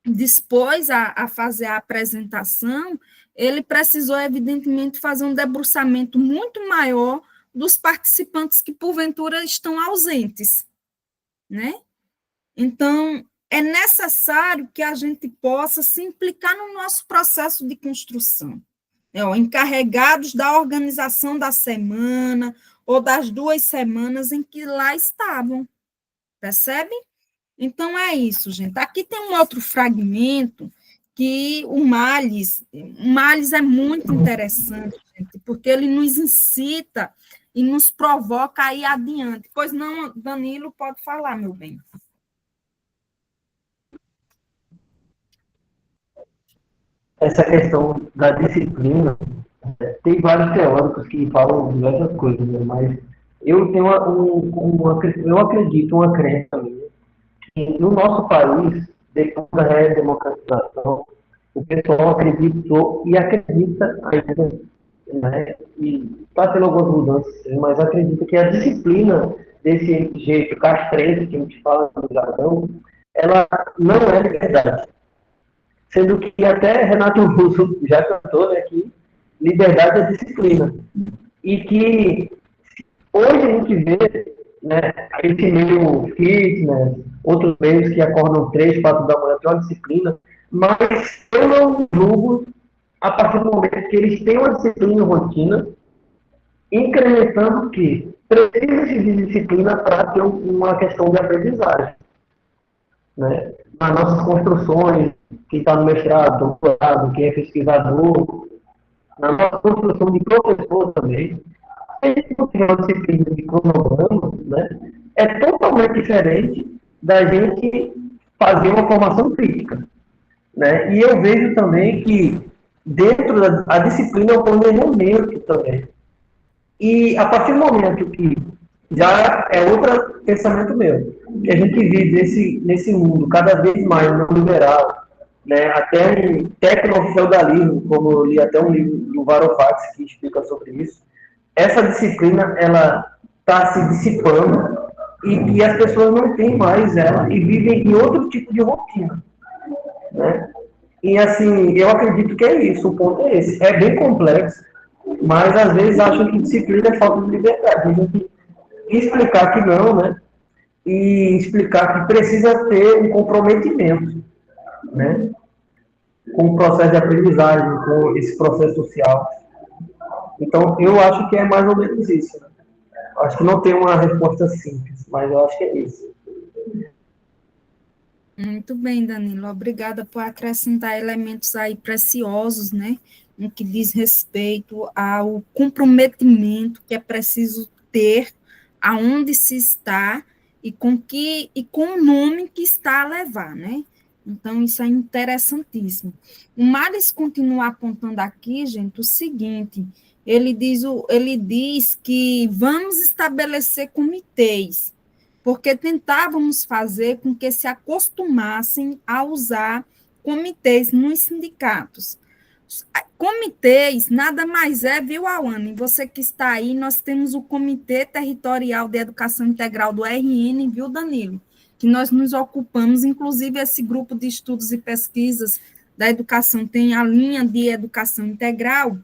dispôs a fazer a apresentação, ele precisou, evidentemente, fazer um debruçamento muito maior dos participantes que, porventura, estão ausentes, né? Então, é necessário que a gente possa se implicar no nosso processo de construção. Encarregados da organização da semana ou das 2 semanas em que lá estavam, percebe? Então, é isso, gente. Aqui tem um outro fragmento que o Males é muito interessante, gente, porque ele nos incita e nos provoca a ir adiante. Pois não, Danilo, pode falar, meu bem. essa questão da disciplina, tem vários teóricos que falam diversas coisas, né? Mas eu tenho eu acredito, uma crença minha, que no nosso país, depois da redemocratização, o pessoal acreditou e acredita ainda, né? E está tendo algumas mudanças, sim, mas acredita que a disciplina desse jeito castrense que a gente fala no jargão, ela não é liberdade. Sendo que até Renato Russo já cantou, né, que liberdade é disciplina. E que hoje a gente vê, né, esse meio fitness, outros meios que acordam 3, 4 da manhã, tem uma disciplina, mas eu não julgo a partir do momento que eles têm uma disciplina e rotina, incrementando que precisa de disciplina para ter uma questão de aprendizagem. Né? Nas nossas construções, quem está no mestrado, doutorado, quem é pesquisador, na nossa construção de professor também, a gente não tem uma disciplina de cronograma, né? É totalmente diferente da gente fazer uma formação crítica. Né? E eu vejo também que dentro da disciplina é o planejamento também. E a partir do momento que já é outro pensamento meu, que a gente vive nesse mundo cada vez mais não liberal, né, até um tecnofeudalismo, como eu li até um livro do Varoufakis que explica sobre isso, essa disciplina ela está se dissipando e que as pessoas não têm mais ela e vivem em outro tipo de rotina. Né? E assim, eu acredito que é isso, o ponto é esse. É bem complexo, mas às vezes acham que disciplina é falta de liberdade. A gente explicar que não, né? E explicar que precisa ter um comprometimento, né? Com o processo de aprendizagem, com esse processo social. Então, eu acho que é mais ou menos isso. Né? Acho que não tem uma resposta simples, mas eu acho que é isso. Muito bem, Danilo. Obrigada por acrescentar elementos aí preciosos, né? No que diz respeito ao comprometimento que é preciso ter, aonde se está e com o nome que está a levar, né? Então, isso é interessantíssimo. O Maris continua apontando aqui, gente, o seguinte: ele diz que vamos estabelecer comitês, porque tentávamos fazer com que se acostumassem a usar comitês nos sindicatos. Comitês nada mais é, viu, Awane? Você que está aí, nós temos o Comitê Territorial de Educação Integral do RN, viu, Danilo? Que nós nos ocupamos, inclusive esse grupo de estudos e pesquisas da educação tem a linha de educação integral,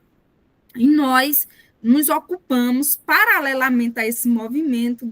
e nós nos ocupamos, paralelamente a esse movimento,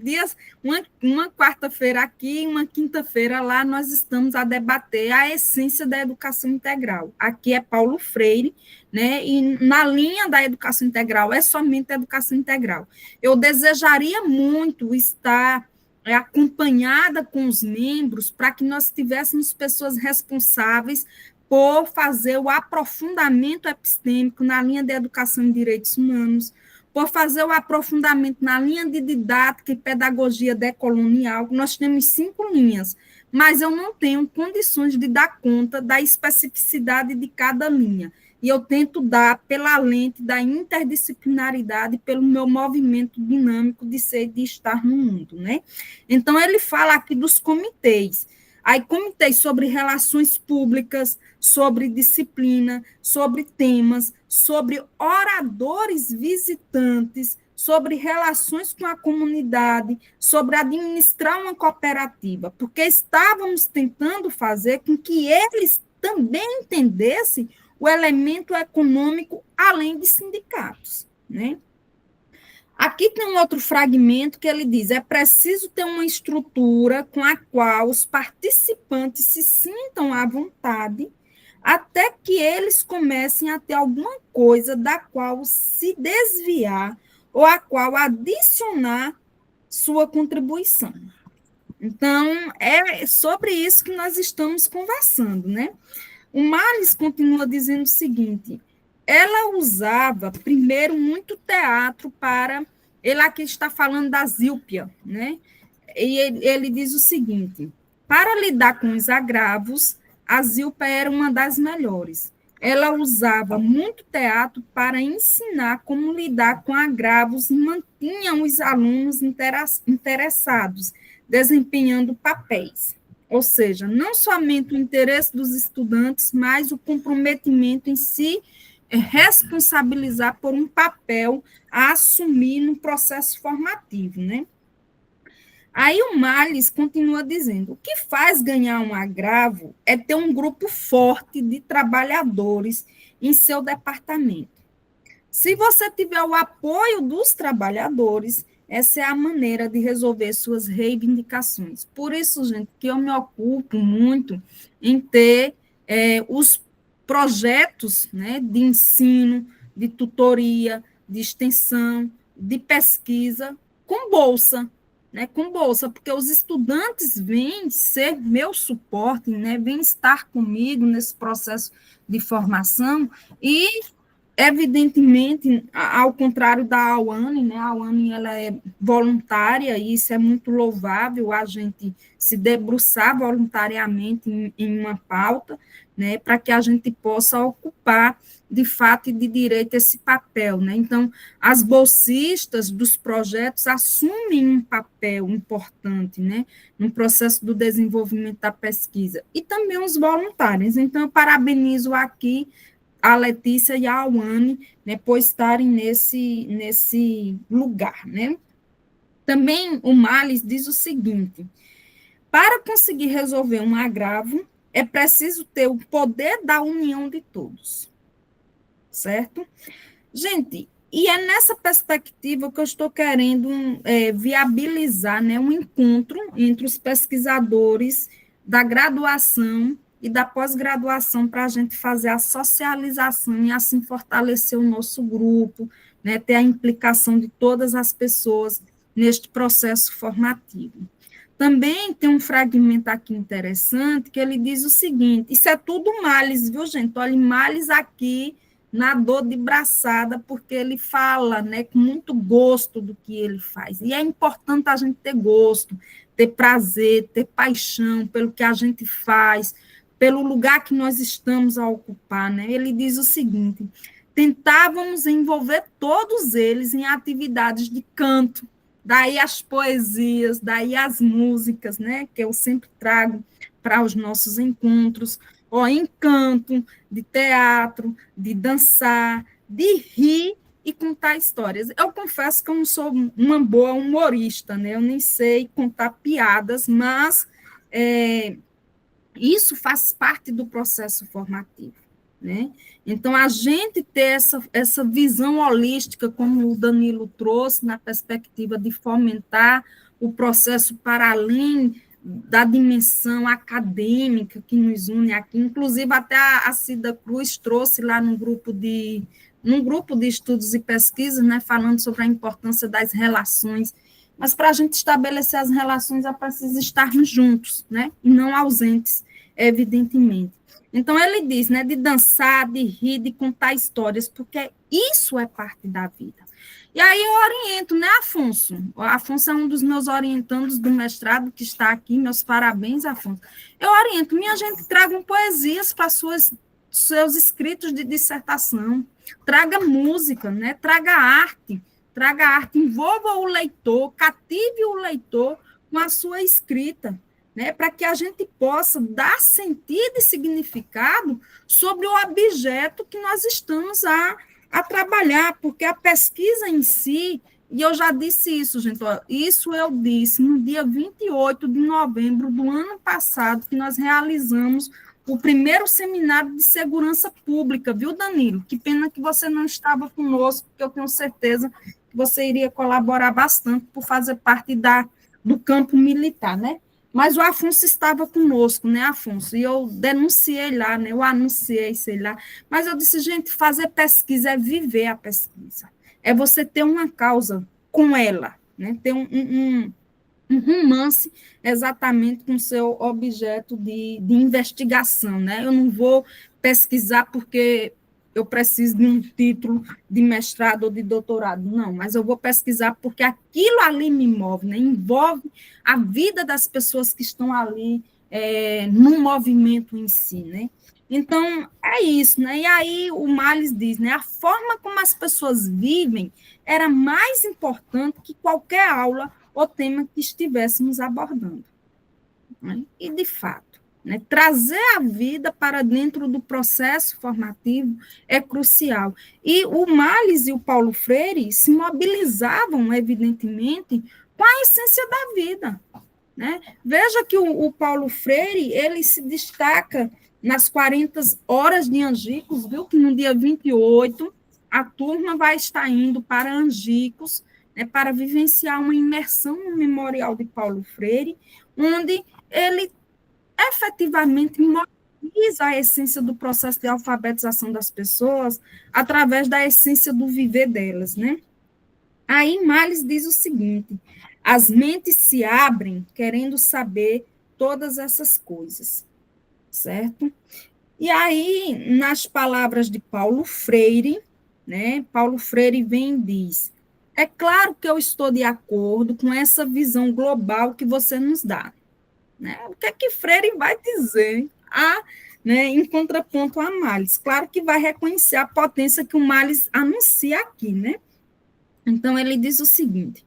uma quarta-feira aqui, uma quinta-feira lá, nós estamos a debater a essência da educação integral. Aqui é Paulo Freire, né? E na linha da educação integral é somente a educação integral. Eu desejaria muito estar acompanhada com os membros para que nós tivéssemos pessoas responsáveis por fazer o aprofundamento epistêmico na linha de educação em direitos humanos, por fazer o aprofundamento na linha de didática e pedagogia decolonial. Nós temos 5 linhas, mas eu não tenho condições de dar conta da especificidade de cada linha. E eu tento dar pela lente da interdisciplinaridade, pelo meu movimento dinâmico de ser e de estar no mundo, né? Então, ele fala aqui dos comitês. Aí, comitês sobre relações públicas, sobre disciplina, sobre temas, sobre oradores visitantes, sobre relações com a comunidade, sobre administrar uma cooperativa, porque estávamos tentando fazer com que eles também entendessem o elemento econômico além de sindicatos, né? Aqui tem um outro fragmento que ele diz: é preciso ter uma estrutura com a qual os participantes se sintam à vontade, até que eles comecem a ter alguma coisa da qual se desviar ou a qual adicionar sua contribuição. Então, é sobre isso que nós estamos conversando, né? O Marlis continua dizendo o seguinte: ela usava, primeiro, muito teatro para... Ele aqui está falando da Zílpia, né? E ele diz o seguinte: para lidar com os agravos, a Zílpia era uma das melhores. ela usava muito teatro para ensinar como lidar com agravos e mantinha os alunos interessados, desempenhando papéis. Ou seja, não somente o interesse dos estudantes, mas o comprometimento em si responsabilizar por um papel a assumir no processo formativo, né? Aí o Malles continua dizendo: o que faz ganhar um agravo é ter um grupo forte de trabalhadores em seu departamento. Se você tiver o apoio dos trabalhadores, essa é a maneira de resolver suas reivindicações. Por isso, gente, que eu me ocupo muito em ter os projetos, né, de ensino, de tutoria, de extensão, de pesquisa, com bolsa, né, porque os estudantes vêm ser meu suporte, né, vêm estar comigo nesse processo de formação e, evidentemente, ao contrário da AUANE, né, a AUANE ela é voluntária e isso é muito louvável, a gente se debruçar voluntariamente em uma pauta, né, para que a gente possa ocupar de fato e de direito esse papel, né? Então, as bolsistas dos projetos assumem um papel importante, né, no processo do desenvolvimento da pesquisa, e também os voluntários. Então, eu parabenizo aqui a Letícia e a Auane, né, por estarem nesse lugar, né? Também o Malles diz o seguinte: para conseguir resolver um agravo, é preciso ter o poder da união de todos. Certo? Gente, e é nessa perspectiva que eu estou querendo viabilizar, né, um encontro entre os pesquisadores da graduação e da pós-graduação para a gente fazer a socialização e assim fortalecer o nosso grupo, né, ter a implicação de todas as pessoas neste processo formativo. Também tem um fragmento aqui interessante que ele diz o seguinte: isso é tudo Malles, viu, gente? Olha, Malles aqui nadou de braçada, porque ele fala, né, com muito gosto do que ele faz. E é importante a gente ter gosto, ter prazer, ter paixão pelo que a gente faz, pelo lugar que nós estamos a ocupar, né? Ele diz o seguinte: tentávamos envolver todos eles em atividades de canto, daí as poesias, daí as músicas, né, que eu sempre trago para os nossos encontros, em canto, de teatro, de dançar, de rir e contar histórias. Eu confesso que eu não sou uma boa humorista, né? Eu nem sei contar piadas, mas isso faz parte do processo formativo, né? Então, a gente ter essa visão holística, como o Danilo trouxe, na perspectiva de fomentar o processo para além da dimensão acadêmica que nos une aqui, inclusive até a Cida Cruz trouxe lá num grupo de estudos e pesquisas, né, falando sobre a importância das relações, mas para a gente estabelecer as relações é preciso estarmos juntos, né, e não ausentes, evidentemente. Então, ele diz, né, de dançar, de rir, de contar histórias, porque isso é parte da vida. E aí eu oriento, né, Afonso? O Afonso é um dos meus orientandos do mestrado que está aqui, meus parabéns, Afonso. Eu oriento, minha gente, tragam poesias para seus escritos de dissertação, traga música, né, traga arte, envolva o leitor, cative o leitor com a sua escrita, né, para que a gente possa dar sentido e significado sobre o objeto que nós estamos a trabalhar, porque a pesquisa em si, e eu já disse isso, gente, isso eu disse no dia 28 de novembro do ano passado, que nós realizamos o primeiro seminário de segurança pública, viu, Danilo? Que pena que você não estava conosco, porque eu tenho certeza que você iria colaborar bastante por fazer parte do campo militar, né? Mas o Afonso estava conosco, né, Afonso? E eu denunciei lá, né? Eu anunciei, sei lá. Mas eu disse, gente, fazer pesquisa é viver a pesquisa. É você ter uma causa com ela, né? Ter um romance exatamente com o seu objeto de investigação, né? Eu não vou pesquisar porque eu preciso de um título de mestrado ou de doutorado, não, mas eu vou pesquisar porque aquilo ali me move, né? Envolve a vida das pessoas que estão ali no movimento em si, né? Então, é isso, né? E aí o Marlis diz, né? A forma como as pessoas vivem era mais importante que qualquer aula ou tema que estivéssemos abordando. Né? E, de fato, né, trazer a vida para dentro do processo formativo é crucial. E o Marlis e o Paulo Freire se mobilizavam, evidentemente, com a essência da vida. Né? Veja que o Paulo Freire, ele se destaca nas 40 horas de Angicos, viu? Que no dia 28, a turma vai estar indo para Angicos, né, para vivenciar uma imersão no Memorial de Paulo Freire, onde ele efetivamente mobiliza a essência do processo de alfabetização das pessoas através da essência do viver delas, né? Aí Marlis diz o seguinte: as mentes se abrem querendo saber todas essas coisas, certo? E aí, nas palavras de Paulo Freire, né? Paulo Freire vem e diz: é claro que eu estou de acordo com essa visão global que você nos dá. Né? O que é que Freire vai dizer né, em contraponto a Marlis? Claro que vai reconhecer a potência que o Marlis anuncia aqui, né? Então, ele diz o seguinte: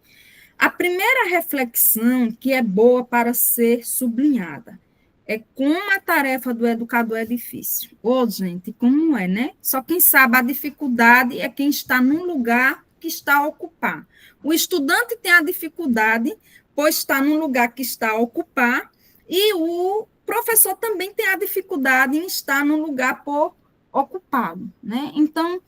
a primeira reflexão que é boa para ser sublinhada é como a tarefa do educador é difícil. Ô, gente, como é, né? Só quem sabe a dificuldade é quem está no lugar que está a ocupar. O estudante tem a dificuldade, pois está no lugar que está a ocupar, e o professor também tem a dificuldade em estar no lugar por ocupado, né? Então,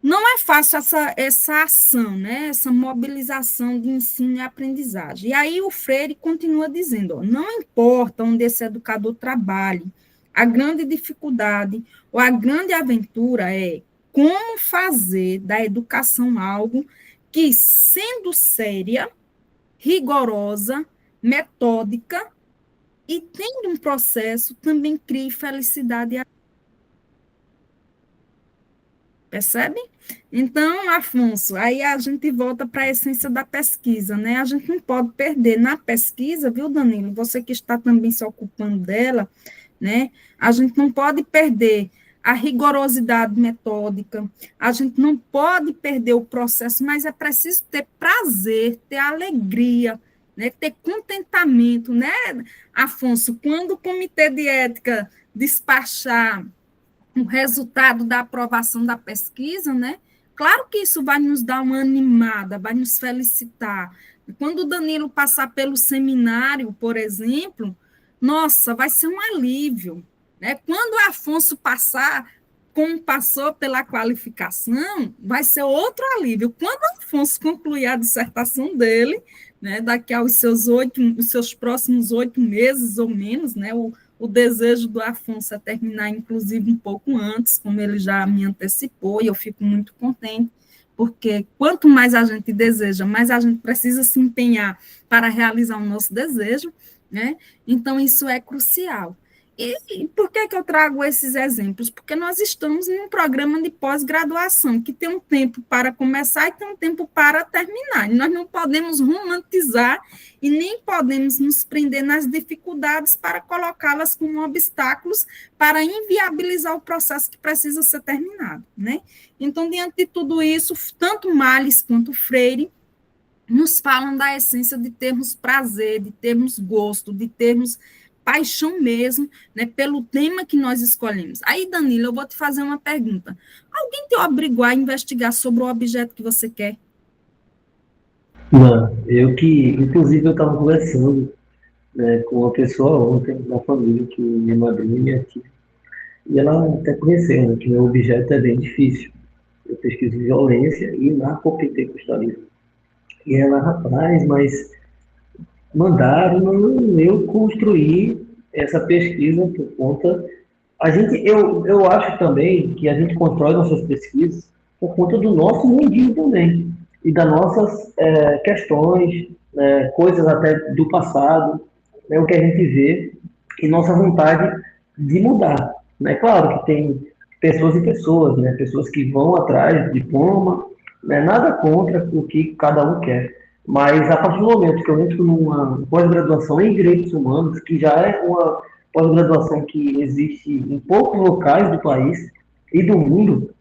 não é fácil essa ação, né? Essa mobilização de ensino e aprendizagem. E aí o Freire continua dizendo, ó, não importa onde esse educador trabalhe, a grande dificuldade ou a grande aventura é como fazer da educação algo que, sendo séria, rigorosa, metódica e tendo um processo, também crie felicidade. Percebe? Então, Afonso, aí a gente volta para a essência da pesquisa, né? A gente não pode perder na pesquisa, viu, Danilo? Você que está também se ocupando dela, né? A gente não pode perder a rigorosidade metódica, a gente não pode perder o processo, mas é preciso ter prazer, ter alegria, né? Ter contentamento, né, Afonso? Quando o comitê de ética despachar o resultado da aprovação da pesquisa, né? Claro que isso vai nos dar uma animada, vai nos felicitar. Quando o Danilo passar pelo seminário, por exemplo, nossa, vai ser um alívio, né? Quando o Afonso passar, como passou pela qualificação, vai ser outro alívio. Quando o Afonso concluir a dissertação dele, né, daqui aos os seus próximos 8 meses ou menos, né, o desejo do Afonso é terminar, inclusive, um pouco antes, como ele já me antecipou, e eu fico muito contente, porque quanto mais a gente deseja, mais a gente precisa se empenhar para realizar o nosso desejo, né? Então, isso é crucial. E por que eu trago esses exemplos? Porque nós estamos em um programa de pós-graduação, que tem um tempo para começar e tem um tempo para terminar. E nós não podemos romantizar e nem podemos nos prender nas dificuldades para colocá-las como obstáculos para inviabilizar o processo que precisa ser terminado, né? Então, diante de tudo isso, tanto Marlis quanto Freire nos falam da essência de termos prazer, de termos gosto, de termos paixão mesmo, né, pelo tema que nós escolhemos. Aí, Danilo, eu vou te fazer uma pergunta. Alguém te obrigou a investigar sobre o objeto que você quer? Não, inclusive, eu estava conversando, né, com uma pessoa ontem da família, que minha madrinha e minha tia, e ela até conheceu, né, que meu objeto é bem difícil. Eu pesquiso violência e narcopentecostalismo. E ela, rapaz, mas mandaram eu construir essa pesquisa por conta. Eu acho também que a gente constrói nossas pesquisas por conta do nosso mundinho também e das nossas questões, coisas até do passado, né, o que a gente vê e nossa vontade de mudar. Né? Claro que tem pessoas e pessoas, né? Pessoas que vão atrás de diploma, né? Nada contra o que cada um quer. Mas a partir do momento que eu entro numa pós-graduação em direitos humanos, que já é pós-graduação que existe em poucos locais do país e do mundo,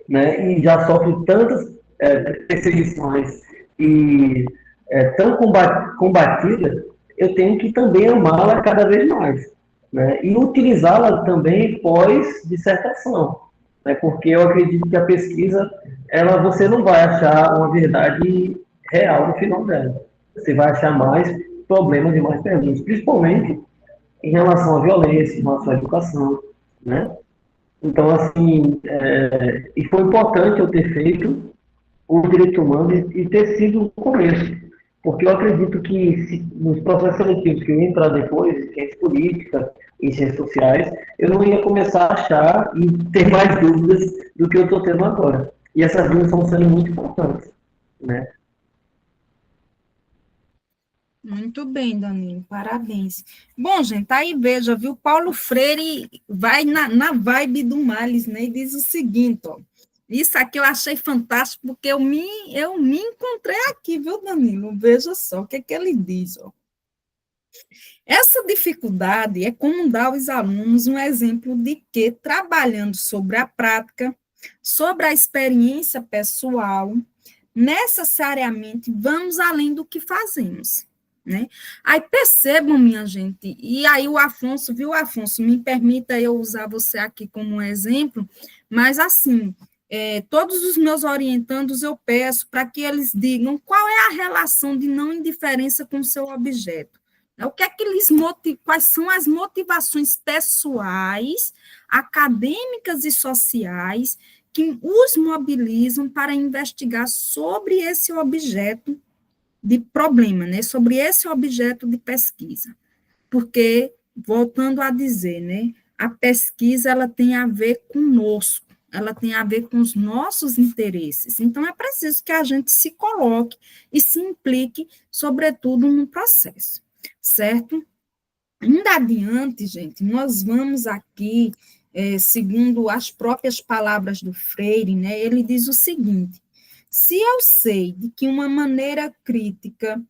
né, e já sofre tantas perseguições e tão combatida, eu tenho que também amá-la cada vez mais, né, e utilizá-la também pós-dissertação, né, porque eu acredito que a pesquisa, você não vai achar uma verdade real no final dela. Você vai achar mais problemas e mais perguntas, principalmente em relação à violência, em relação à educação, né? Então, assim, e foi importante eu ter feito o direito humano e ter sido o começo, porque eu acredito que nos processos seletivos que eu ia entrar depois, em ciência política, em ciências sociais, eu não ia começar a achar e ter mais dúvidas do que eu estou tendo agora. E essas dúvidas estão sendo muito importantes, né? Muito bem, Danilo, parabéns. Bom, gente, aí veja, viu, Paulo Freire vai na vibe do Males, né, e diz o seguinte, ó, isso aqui eu achei fantástico, porque eu me encontrei aqui, viu, Danilo? Veja só o que ele diz, ó. Essa dificuldade é como dar aos alunos um exemplo de que, trabalhando sobre a prática, sobre a experiência pessoal, necessariamente vamos além do que fazemos. Né? Aí percebam, minha gente, e aí o Afonso, viu, Afonso, me permita eu usar você aqui como um exemplo, mas assim, todos os meus orientandos eu peço para que eles digam qual é a relação de não indiferença com o seu objeto. O que é que eles quais são as motivações pessoais, acadêmicas e sociais que os mobilizam para investigar sobre esse objeto de problema, né, sobre esse objeto de pesquisa. Porque, voltando a dizer, né, a pesquisa ela tem a ver conosco, ela tem a ver com os nossos interesses. Então, é preciso que a gente se coloque e se implique, sobretudo, no processo, certo? Ainda adiante, gente, nós vamos aqui, segundo as próprias palavras do Freire, né, ele diz o seguinte: se eu sei de que uma maneira crítica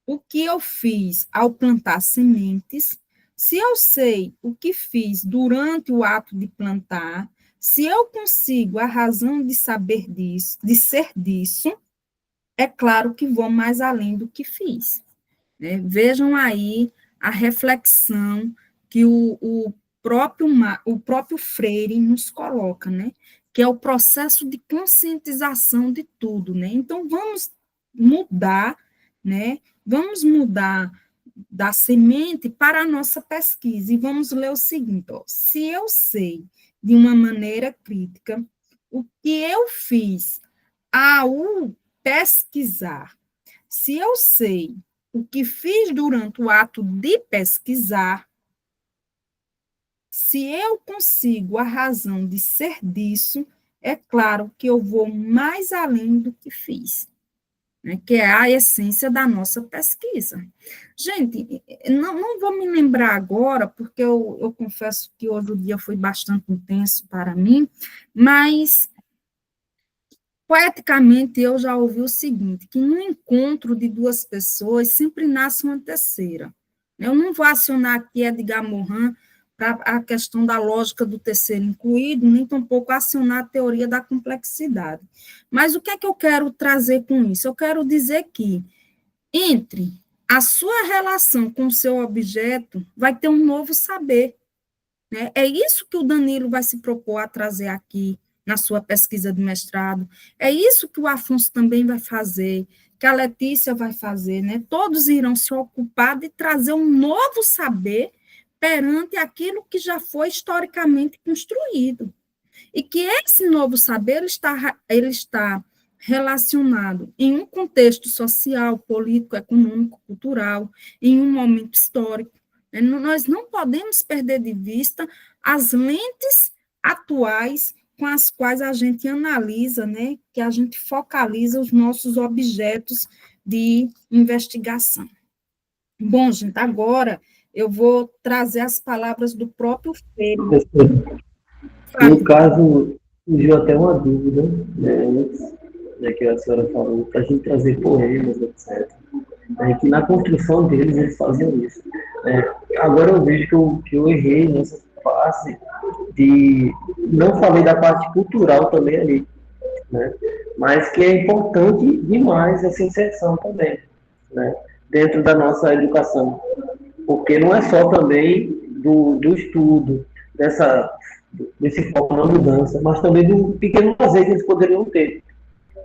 o que eu fiz ao plantar sementes, se eu sei o que fiz durante o ato de plantar, se eu consigo a razão de saber disso, de ser disso, é claro que vou mais além do que fiz. Né? Vejam aí a reflexão que o próprio Freire nos coloca, né? Que é o processo de conscientização de tudo, né? Então, vamos mudar, né? Vamos mudar da semente para a nossa pesquisa, e vamos ler o seguinte, ó, se eu sei, de uma maneira crítica, o que eu fiz ao pesquisar, se eu sei o que fiz durante o ato de pesquisar, se eu consigo a razão de ser disso, é claro que eu vou mais além do que fiz, né, que é a essência da nossa pesquisa. Gente, não vou me lembrar agora, porque eu confesso que hoje o dia foi bastante intenso para mim, mas poeticamente eu já ouvi o seguinte, que no encontro de duas pessoas sempre nasce uma terceira. Eu não vou acionar aqui Edgar Morin para a questão da lógica do terceiro incluído, nem tampouco acionar a teoria da complexidade. Mas o que é que eu quero trazer com isso? Eu quero dizer que entre a sua relação com o seu objeto vai ter um novo saber. Né? É isso que o Danilo vai se propor a trazer aqui na sua pesquisa de mestrado. É isso que o Afonso também vai fazer, que a Letícia vai fazer. Né? Todos irão se ocupar de trazer um novo saber perante aquilo que já foi historicamente construído. E que esse novo saber ele está relacionado em um contexto social, político, econômico, cultural, em um momento histórico. Nós não podemos perder de vista as lentes atuais com as quais a gente analisa, né, que a gente focaliza os nossos objetos de investigação. Bom, gente, agora eu vou trazer as palavras do próprio Freire. No caso, surgiu até uma dúvida, né, antes, que a senhora falou, para a gente trazer poemas, etc. que na construção deles eles faziam isso. Agora eu vejo que eu errei nessa fase de... Não falei da parte cultural também ali, né? Mas que é importante demais essa inserção também, né? Dentro da nossa educação. Porque não é só também do estudo, desse foco na mudança, mas também do pequeno prazer que eles poderiam ter,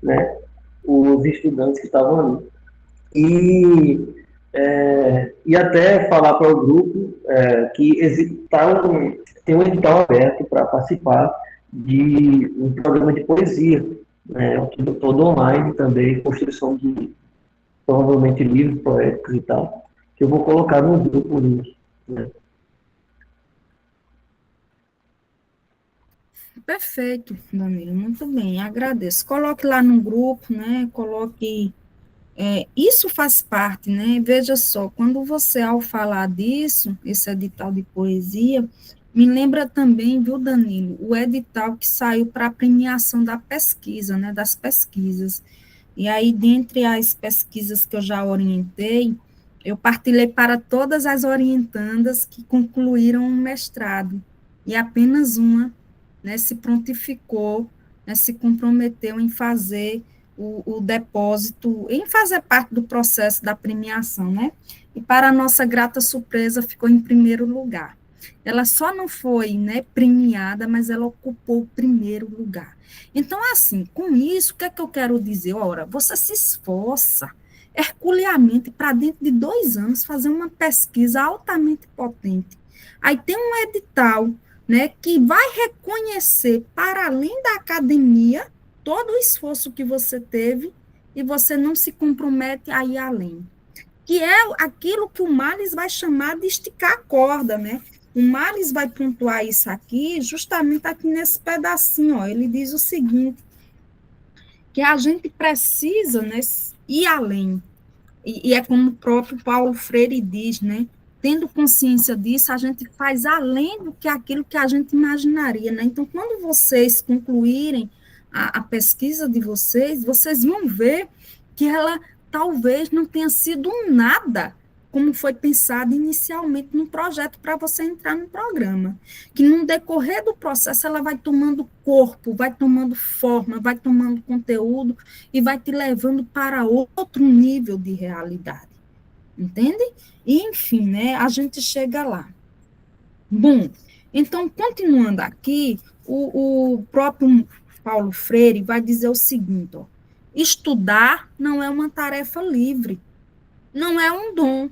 né? Os estudantes que estavam ali. E até falar para o grupo que tem um edital aberto para participar de um programa de poesia, né? Todo online também, construção de provavelmente livros poéticos e tal, que eu vou colocar no grupo o link, né? Perfeito, Danilo, muito bem, agradeço. Coloque lá no grupo, né? Coloque. Isso faz parte, né? Veja só, quando você, ao falar disso, esse edital de poesia, me lembra também, viu, Danilo, o edital que saiu para a premiação da pesquisa, né? Das pesquisas. E aí, dentre as pesquisas que eu já orientei, eu partilhei para todas as orientandas que concluíram o mestrado, e apenas uma, né, se prontificou, né, se comprometeu em fazer o depósito, em fazer parte do processo da premiação, né? E para a nossa grata surpresa, ficou em primeiro lugar. Ela só não foi, né, premiada, mas ela ocupou o primeiro lugar. Então, assim, com isso, o que é que eu quero dizer? Ora, você se esforça herculeamente para dentro de 2 anos fazer uma pesquisa altamente potente. Aí tem um edital, né, que vai reconhecer, para além da academia, todo o esforço que você teve e você não se compromete a ir além. Que é aquilo que o Marlis vai chamar de esticar a corda, né? O Marlis vai pontuar isso aqui, justamente aqui nesse pedacinho, ó. Ele diz o seguinte, que a gente precisa, né, ir além. E é como o próprio Paulo Freire diz, né? Tendo consciência disso, a gente faz além do que aquilo que a gente imaginaria, né? Então, quando vocês concluírem a pesquisa de vocês, vocês vão ver que ela talvez não tenha sido nada como foi pensado inicialmente no projeto para você entrar no programa. Que no decorrer do processo ela vai tomando corpo, vai tomando forma, vai tomando conteúdo e vai te levando para outro nível de realidade. Entende? E, enfim, né, a gente chega lá. Bom, então, continuando aqui, o próprio Paulo Freire vai dizer o seguinte, ó, estudar não é uma tarefa livre, não é um dom.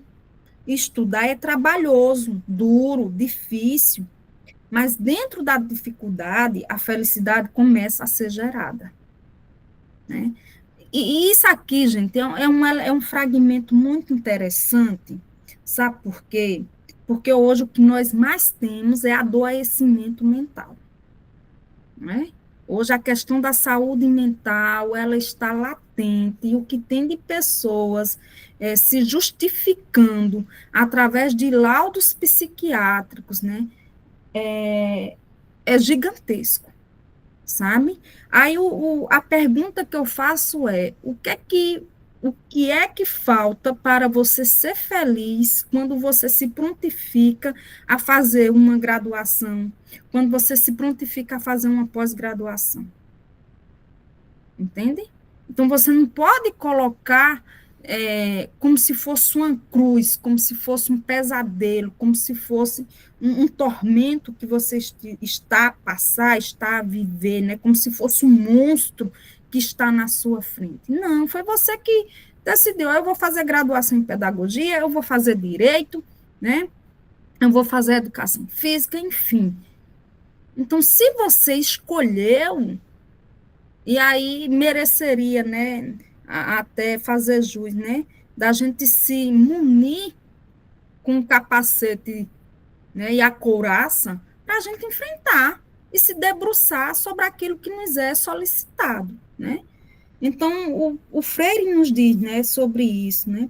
Estudar é trabalhoso, duro, difícil, mas dentro da dificuldade, a felicidade começa a ser gerada, né? E isso aqui, gente, é um fragmento muito interessante, sabe por quê? Porque hoje o que nós mais temos é adoecimento mental, né? Hoje a questão da saúde mental, ela está latente, e o que tem de pessoas se justificando através de laudos psiquiátricos, né, é gigantesco, sabe? Aí a pergunta que eu faço é, o que é que falta para você ser feliz quando você se prontifica a fazer uma graduação, quando você se prontifica a fazer uma pós-graduação? Entende? Então, você não pode colocar como se fosse uma cruz, como se fosse um pesadelo, como se fosse um tormento que você está a passar, está a viver, né? Como se fosse um monstro que está na sua frente. Não, foi você que decidiu, eu vou fazer graduação em pedagogia, eu vou fazer direito, né? Eu vou fazer educação física, enfim. Então, se você escolheu, e aí mereceria, né, até fazer jus, né, da gente se munir com o capacete, né, e a couraça para a gente enfrentar e se debruçar sobre aquilo que nos é solicitado, né? Então, o Freire nos diz, né, sobre isso, né?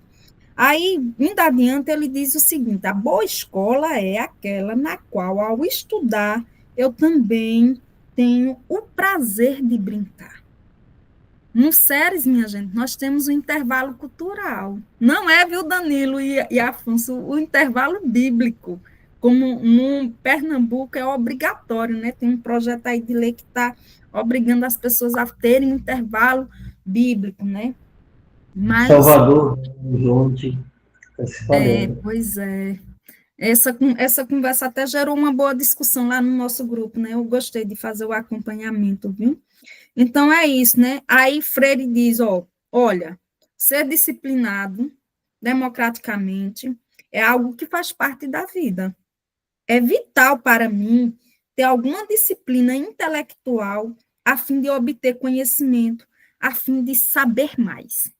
Aí, indo adiante, ele diz o seguinte, a boa escola é aquela na qual, ao estudar, eu também tenho o prazer de brincar. No SERES, minha gente, nós temos o intervalo cultural. Não é, viu, Danilo e Afonso, o intervalo bíblico. Como no Pernambuco é obrigatório, né? Tem um projeto aí de lei que está obrigando as pessoas a terem um intervalo bíblico, né? Mas, Salvador, Jonte, está se falando. pois é. Essa conversa até gerou uma boa discussão lá no nosso grupo, né? Eu gostei de fazer o acompanhamento, viu? Então, é isso, né? Aí Freire diz, olha, ser disciplinado democraticamente é algo que faz parte da vida. É vital para mim ter alguma disciplina intelectual a fim de obter conhecimento, a fim de saber mais.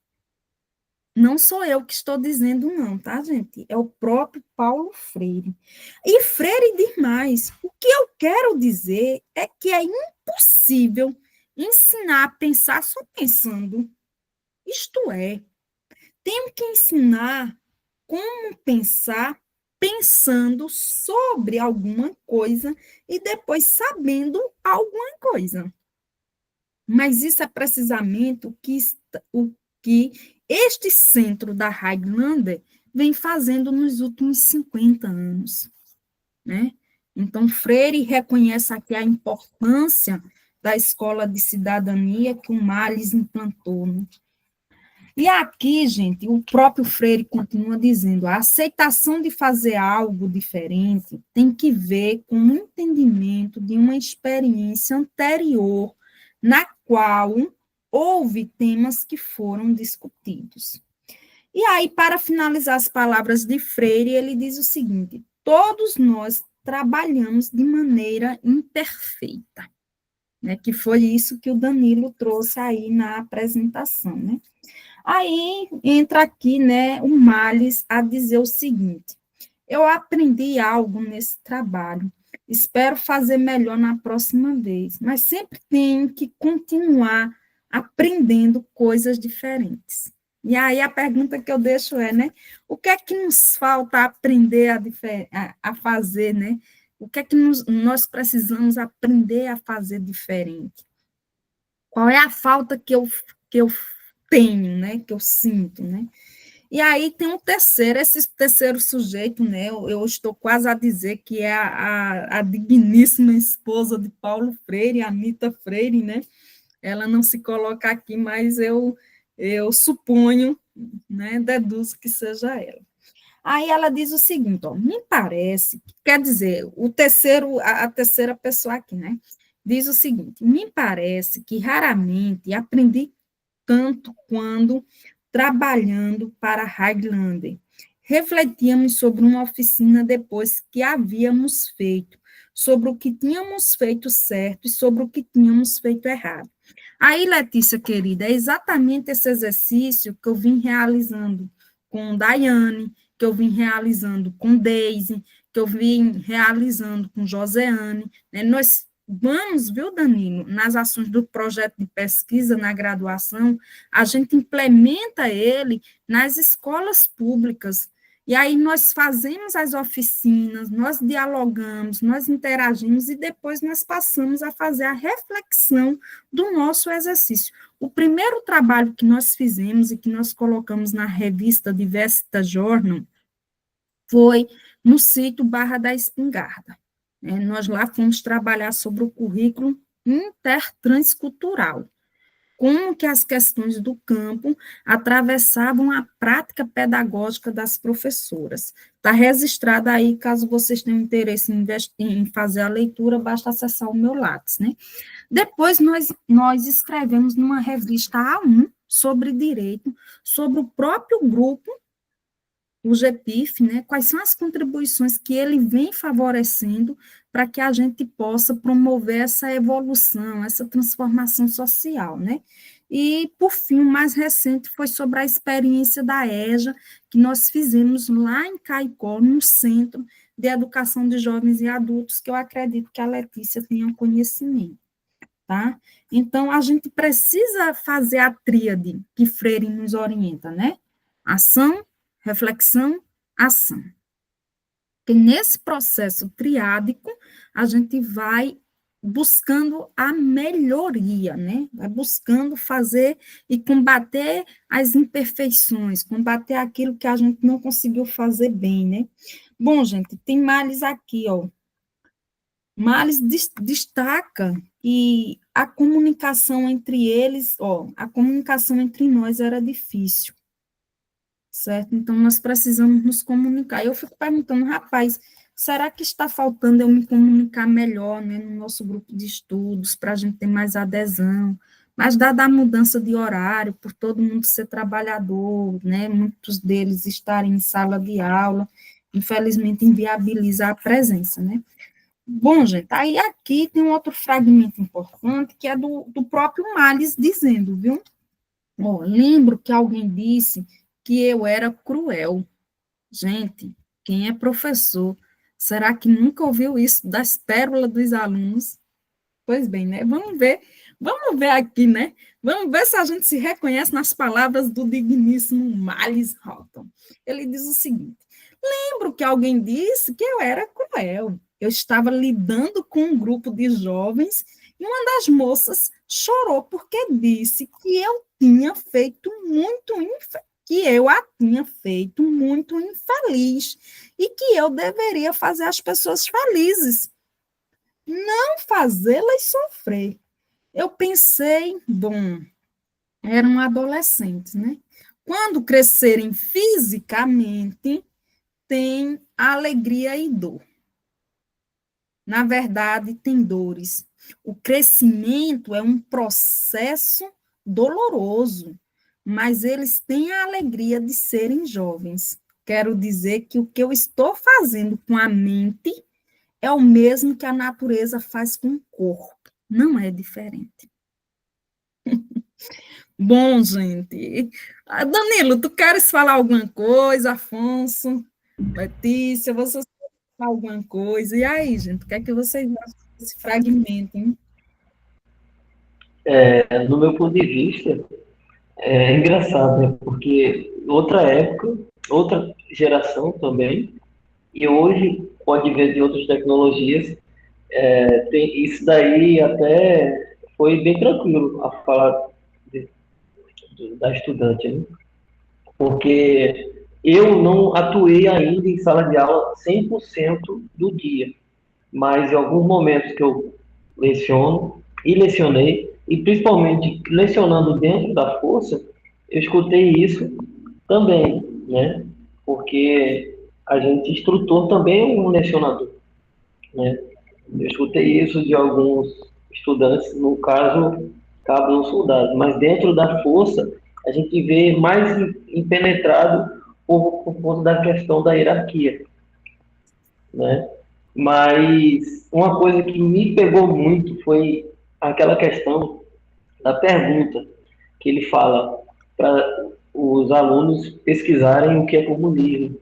Não sou eu que estou dizendo não, tá, gente? É o próprio Paulo Freire. E Freire diz mais. O que eu quero dizer é que é impossível ensinar a pensar só pensando. Isto é, tenho que ensinar como pensar pensando sobre alguma coisa e depois sabendo alguma coisa. Mas isso é precisamente o que este centro da Highlander vem fazendo nos últimos 50 anos, né? Então, Freire reconhece aqui a importância da escola de cidadania que o Malles implantou, né? E aqui, gente, o próprio Freire continua dizendo, a aceitação de fazer algo diferente tem que ver com o entendimento de uma experiência anterior na qual houve temas que foram discutidos. E aí, para finalizar as palavras de Freire, ele diz o seguinte, todos nós trabalhamos de maneira imperfeita, né, que foi isso que o Danilo trouxe aí na apresentação, né? Aí entra aqui, né, o Malles a dizer o seguinte, eu aprendi algo nesse trabalho, espero fazer melhor na próxima vez, mas sempre tenho que continuar aprendendo coisas diferentes. E aí a pergunta que eu deixo é, né, o que é que nos falta aprender a fazer, né? O que é que nós precisamos aprender a fazer diferente? Qual é a falta que eu tenho, né, que eu sinto, né? E aí tem um terceiro, esse terceiro sujeito, né, eu estou quase a dizer que é a digníssima esposa de Paulo Freire, Anita Freire, né? Ela não se coloca aqui, mas eu suponho, né, deduzo que seja ela. Aí ela diz o seguinte, me parece, quer dizer, a terceira pessoa aqui, né, diz o seguinte, me parece que raramente aprendi tanto quando trabalhando para Highlander. Refletíamos sobre uma oficina depois que havíamos feito, sobre o que tínhamos feito certo e sobre o que tínhamos feito errado. Aí, Letícia, querida, é exatamente esse exercício que eu vim realizando com Daiane, que eu vim realizando com Deise, que eu vim realizando com Joseane, né? Nós vamos, viu, Danilo, nas ações do projeto de pesquisa na graduação, a gente implementa ele nas escolas públicas, e aí nós fazemos as oficinas, nós dialogamos, nós interagimos, e depois nós passamos a fazer a reflexão do nosso exercício. O primeiro trabalho que nós fizemos e que nós colocamos na revista Diversita Journal foi no sítio Barra da Espingarda. Nós lá fomos trabalhar sobre o currículo intertranscultural, como que as questões do campo atravessavam a prática pedagógica das professoras. Está registrado aí, caso vocês tenham interesse em fazer a leitura, basta acessar o meu Lattes, né? Depois, nós escrevemos numa revista A1 sobre direito, sobre o próprio grupo, o GPIF, né, quais são as contribuições que ele vem favorecendo para que a gente possa promover essa evolução, essa transformação social, né? E, por fim, o mais recente foi sobre a experiência da EJA, que nós fizemos lá em Caicó, no Centro de Educação de Jovens e Adultos, que eu acredito que a Letícia tenha conhecimento, tá? Então, a gente precisa fazer a tríade que Freire nos orienta, né? Ação, reflexão, ação. Porque nesse processo triádico, a gente vai buscando a melhoria, né? Vai buscando fazer e combater as imperfeições, combater aquilo que a gente não conseguiu fazer bem, né? Bom, gente, tem Males aqui, ó. Males destaca que a comunicação entre eles, ó, a comunicação entre nós era difícil, certo? Então, nós precisamos nos comunicar. Eu fico perguntando, rapaz, será que está faltando eu me comunicar melhor, né, no nosso grupo de estudos, para a gente ter mais adesão? Mas, dada a mudança de horário, por todo mundo ser trabalhador, né, muitos deles estarem em sala de aula, infelizmente inviabiliza a presença, né? Bom, gente, aí aqui tem um outro fragmento importante, que é do próprio Males dizendo, viu? Ó, lembro que alguém disse que eu era cruel. Gente, quem é professor, será que nunca ouviu isso das pérolas dos alunos? Pois bem, né? Vamos ver aqui, né? Vamos ver se a gente se reconhece nas palavras do digníssimo Males Houghton. Ele diz o seguinte: lembro que alguém disse que eu era cruel. Eu estava lidando com um grupo de jovens e uma das moças chorou porque disse que eu tinha feito que eu a tinha feito muito infeliz e que eu deveria fazer as pessoas felizes, não fazê-las sofrer. Eu pensei, bom, eram adolescentes, né? Quando crescerem fisicamente, tem alegria e dor. Na verdade, tem dores. O crescimento é um processo doloroso, mas eles têm a alegria de serem jovens. Quero dizer que o que eu estou fazendo com a mente é o mesmo que a natureza faz com o corpo. Não é diferente. Bom, gente. Danilo, tu queres falar alguma coisa? Afonso, Letícia, vocês querem falar alguma coisa? E aí, gente, o que é que vocês acham desse fragmento, hein? No meu ponto de vista, é engraçado, né? Porque outra época, outra geração também, e hoje, com o advento de outras tecnologias, tem isso daí até foi bem tranquilo a falar de- da estudante, né? Porque eu não atuei ainda em sala de aula 100% do dia, mas em alguns momentos que eu leciono e lecionei, e principalmente lecionando dentro da força, eu escutei isso também, né? Porque a gente, instrutor, também é um lecionador, né? Eu escutei isso de alguns estudantes, no caso, cabos não soldados, mas dentro da força, a gente vê mais impenetrado por conta da questão da hierarquia, né? Mas uma coisa que me pegou muito foi aquela questão da pergunta que ele fala para os alunos pesquisarem o que é comunismo.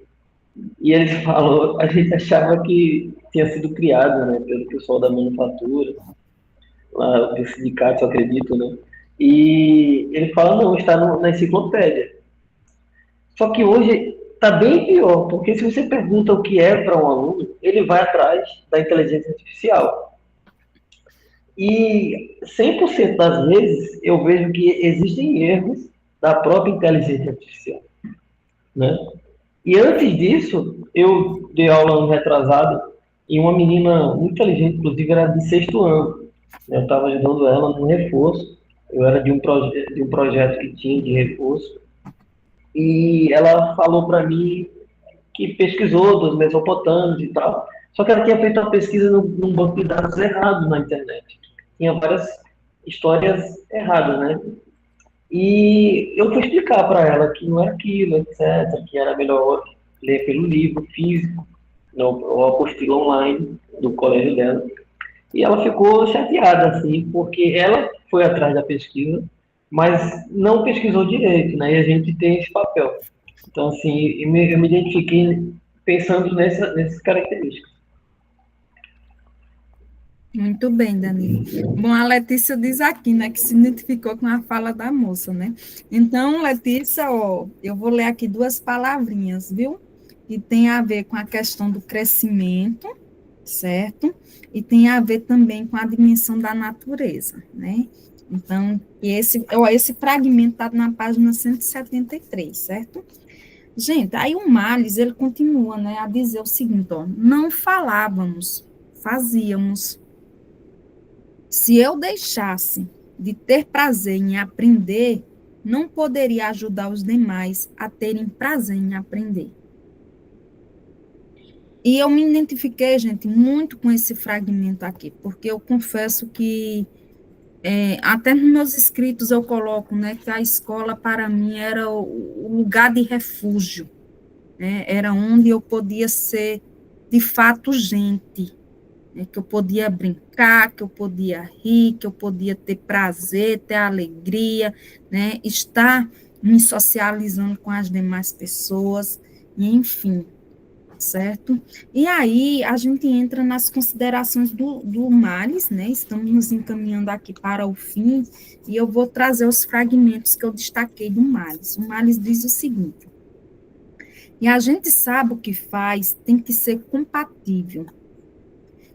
E ele falou, a gente achava que tinha sido criado, né, pelo pessoal da manufatura, lá do sindicato, eu acredito, né? E ele fala, não, está na enciclopédia. Só que hoje está bem pior, porque se você pergunta o que é para um aluno, ele vai atrás da inteligência artificial. E 100% das vezes eu vejo que existem erros da própria inteligência artificial, né? E antes disso, eu dei aula ano retrasado e uma menina muito inteligente, inclusive era de sexto ano, né? Eu estava ajudando ela no reforço, eu era de um projeto que tinha de reforço, e ela falou para mim que pesquisou dos mesopotâmios e tal, só que ela tinha feito uma pesquisa num banco de dados errado na internet. Tinha várias histórias erradas, né? E eu fui explicar para ela que não era aquilo, etc., que era melhor ler pelo livro físico, ou apostila online do colégio dela. E ela ficou chateada, assim, porque ela foi atrás da pesquisa, mas não pesquisou direito, né? E a gente tem esse papel. Então, assim, eu me identifiquei pensando nessas características. Muito bem, Danilo. Bom, a Letícia diz aqui, né, que se identificou com a fala da moça, né? Então, Letícia, ó, eu vou ler aqui duas palavrinhas, viu? Que tem a ver com a questão do crescimento, certo? E tem a ver também com a dimensão da natureza, né? Então, esse fragmento está na página 173, certo? Gente, aí o Males, ele continua, né, a dizer o seguinte, ó, não falávamos, fazíamos. Se eu deixasse de ter prazer em aprender, não poderia ajudar os demais a terem prazer em aprender. E eu me identifiquei, gente, muito com esse fragmento aqui, porque eu confesso que até nos meus escritos eu coloco, né, que a escola para mim era o lugar de refúgio, né, era onde eu podia ser de fato gente, né, que eu podia brincar, que eu podia rir, que eu podia ter prazer, ter alegria, né, estar me socializando com as demais pessoas, e enfim, certo? E aí a gente entra nas considerações do Males, né? Estamos nos encaminhando aqui para o fim, e eu vou trazer os fragmentos que eu destaquei do Males. O Males diz o seguinte: e a gente sabe o que faz, tem que ser compatível.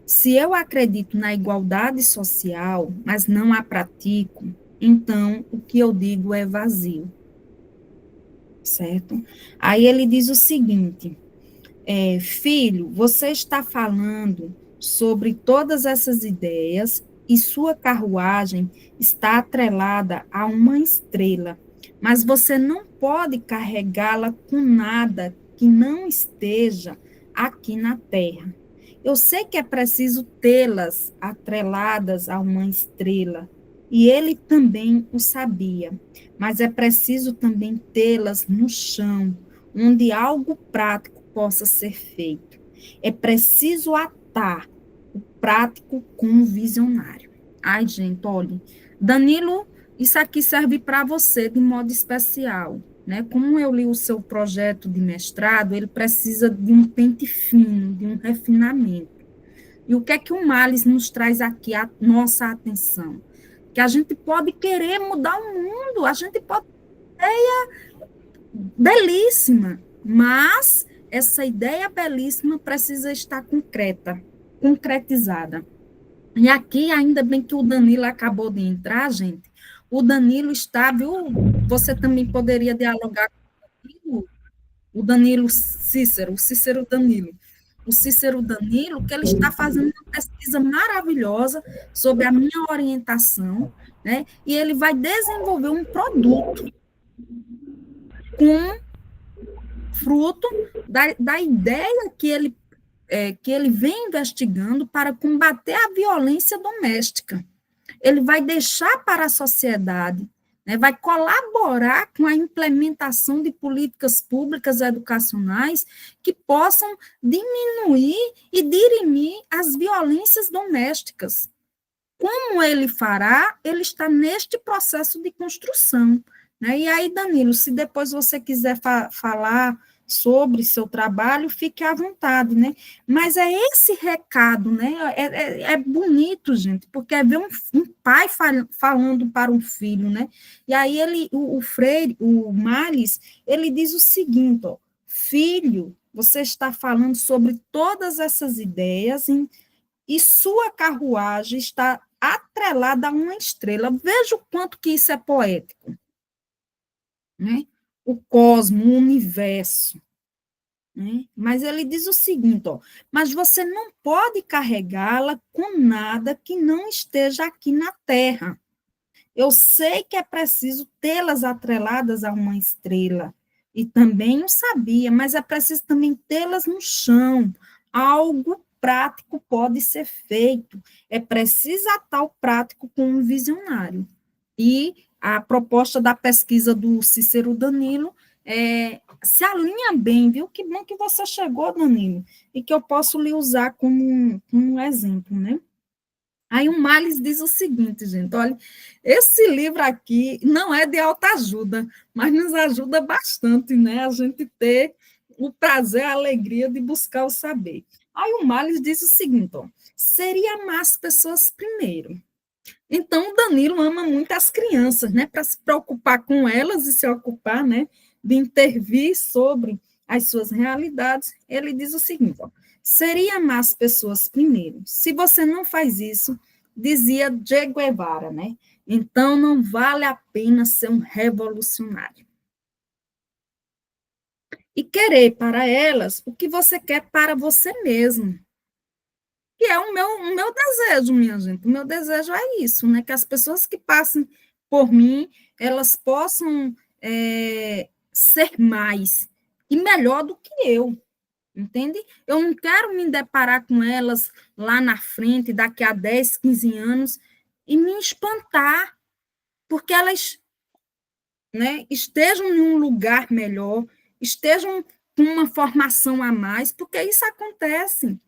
Se eu acredito na igualdade social, mas não a pratico, então o que eu digo é vazio, certo? Aí ele diz o seguinte: filho, você está falando sobre todas essas ideias e sua carruagem está atrelada a uma estrela, mas você não pode carregá-la com nada que não esteja aqui na terra. Eu sei que é preciso tê-las atreladas a uma estrela, e ele também o sabia, mas é preciso também tê-las no chão, onde algo prático possa ser feito. É preciso atar o prático com o visionário. Ai, gente, olha, Danilo, isso aqui serve para você de modo especial, né? Como eu li o seu projeto de mestrado, ele precisa de um pente fino, de um refinamento. E o que é que o Males nos traz aqui, a nossa atenção? Que a gente pode querer mudar o mundo, a gente pode ter ideia belíssima, mas essa ideia belíssima precisa estar concretizada. E aqui, ainda bem que o Danilo acabou de entrar, gente, o Danilo está, viu? Você também poderia dialogar com o Danilo Cícero, o Cícero Danilo. O Cícero Danilo, que ele está fazendo uma pesquisa maravilhosa sobre a minha orientação, né? E ele vai desenvolver um produto com fruto da ideia que ele vem investigando para combater a violência doméstica. Ele vai deixar para a sociedade, né, vai colaborar com a implementação de políticas públicas educacionais que possam diminuir e dirimir as violências domésticas. Como ele fará? Ele está neste processo de construção, né? E aí, Danilo, se depois você quiser falar sobre seu trabalho, fique à vontade, né? Mas é esse recado, né? É bonito, gente, porque é ver um pai falando para um filho, né? E aí o Freire, o Males, ele diz o seguinte, ó, filho, você está falando sobre todas essas ideias e sua carruagem está atrelada a uma estrela. Veja o quanto que isso é poético, né? O cosmo, o universo, né? Mas ele diz o seguinte, ó, mas você não pode carregá-la com nada que não esteja aqui na Terra. Eu sei que é preciso tê-las atreladas a uma estrela, e também eu sabia, mas é preciso também tê-las no chão. Algo prático pode ser feito. É preciso atar o prático com um visionário. E a proposta da pesquisa do Cícero Danilo se alinha bem, viu? Que bom que você chegou, Danilo, e que eu posso lhe usar como um exemplo, né? Aí o Males diz o seguinte, gente, olha, esse livro aqui não é de autoajuda, mas nos ajuda bastante, né, a gente ter o prazer, a alegria de buscar o saber. Aí o Males diz o seguinte, ó, seria amar as pessoas primeiro. Então, o Danilo ama muito as crianças, né, para se preocupar com elas e se ocupar, né, de intervir sobre as suas realidades. Ele diz o seguinte, ó, seria amar as pessoas primeiro. Se você não faz isso, dizia Che Guevara, né? Então não vale a pena ser um revolucionário. E querer para elas o que você quer para você mesmo. Que é o meu desejo, minha gente. O meu desejo é isso, né? Que as pessoas que passem por mim, elas possam ser mais e melhor do que eu, entende? Eu não quero me deparar com elas lá na frente, daqui a 10, 15 anos, e me espantar, porque elas, né, estejam em um lugar melhor, estejam com uma formação a mais, porque isso acontece.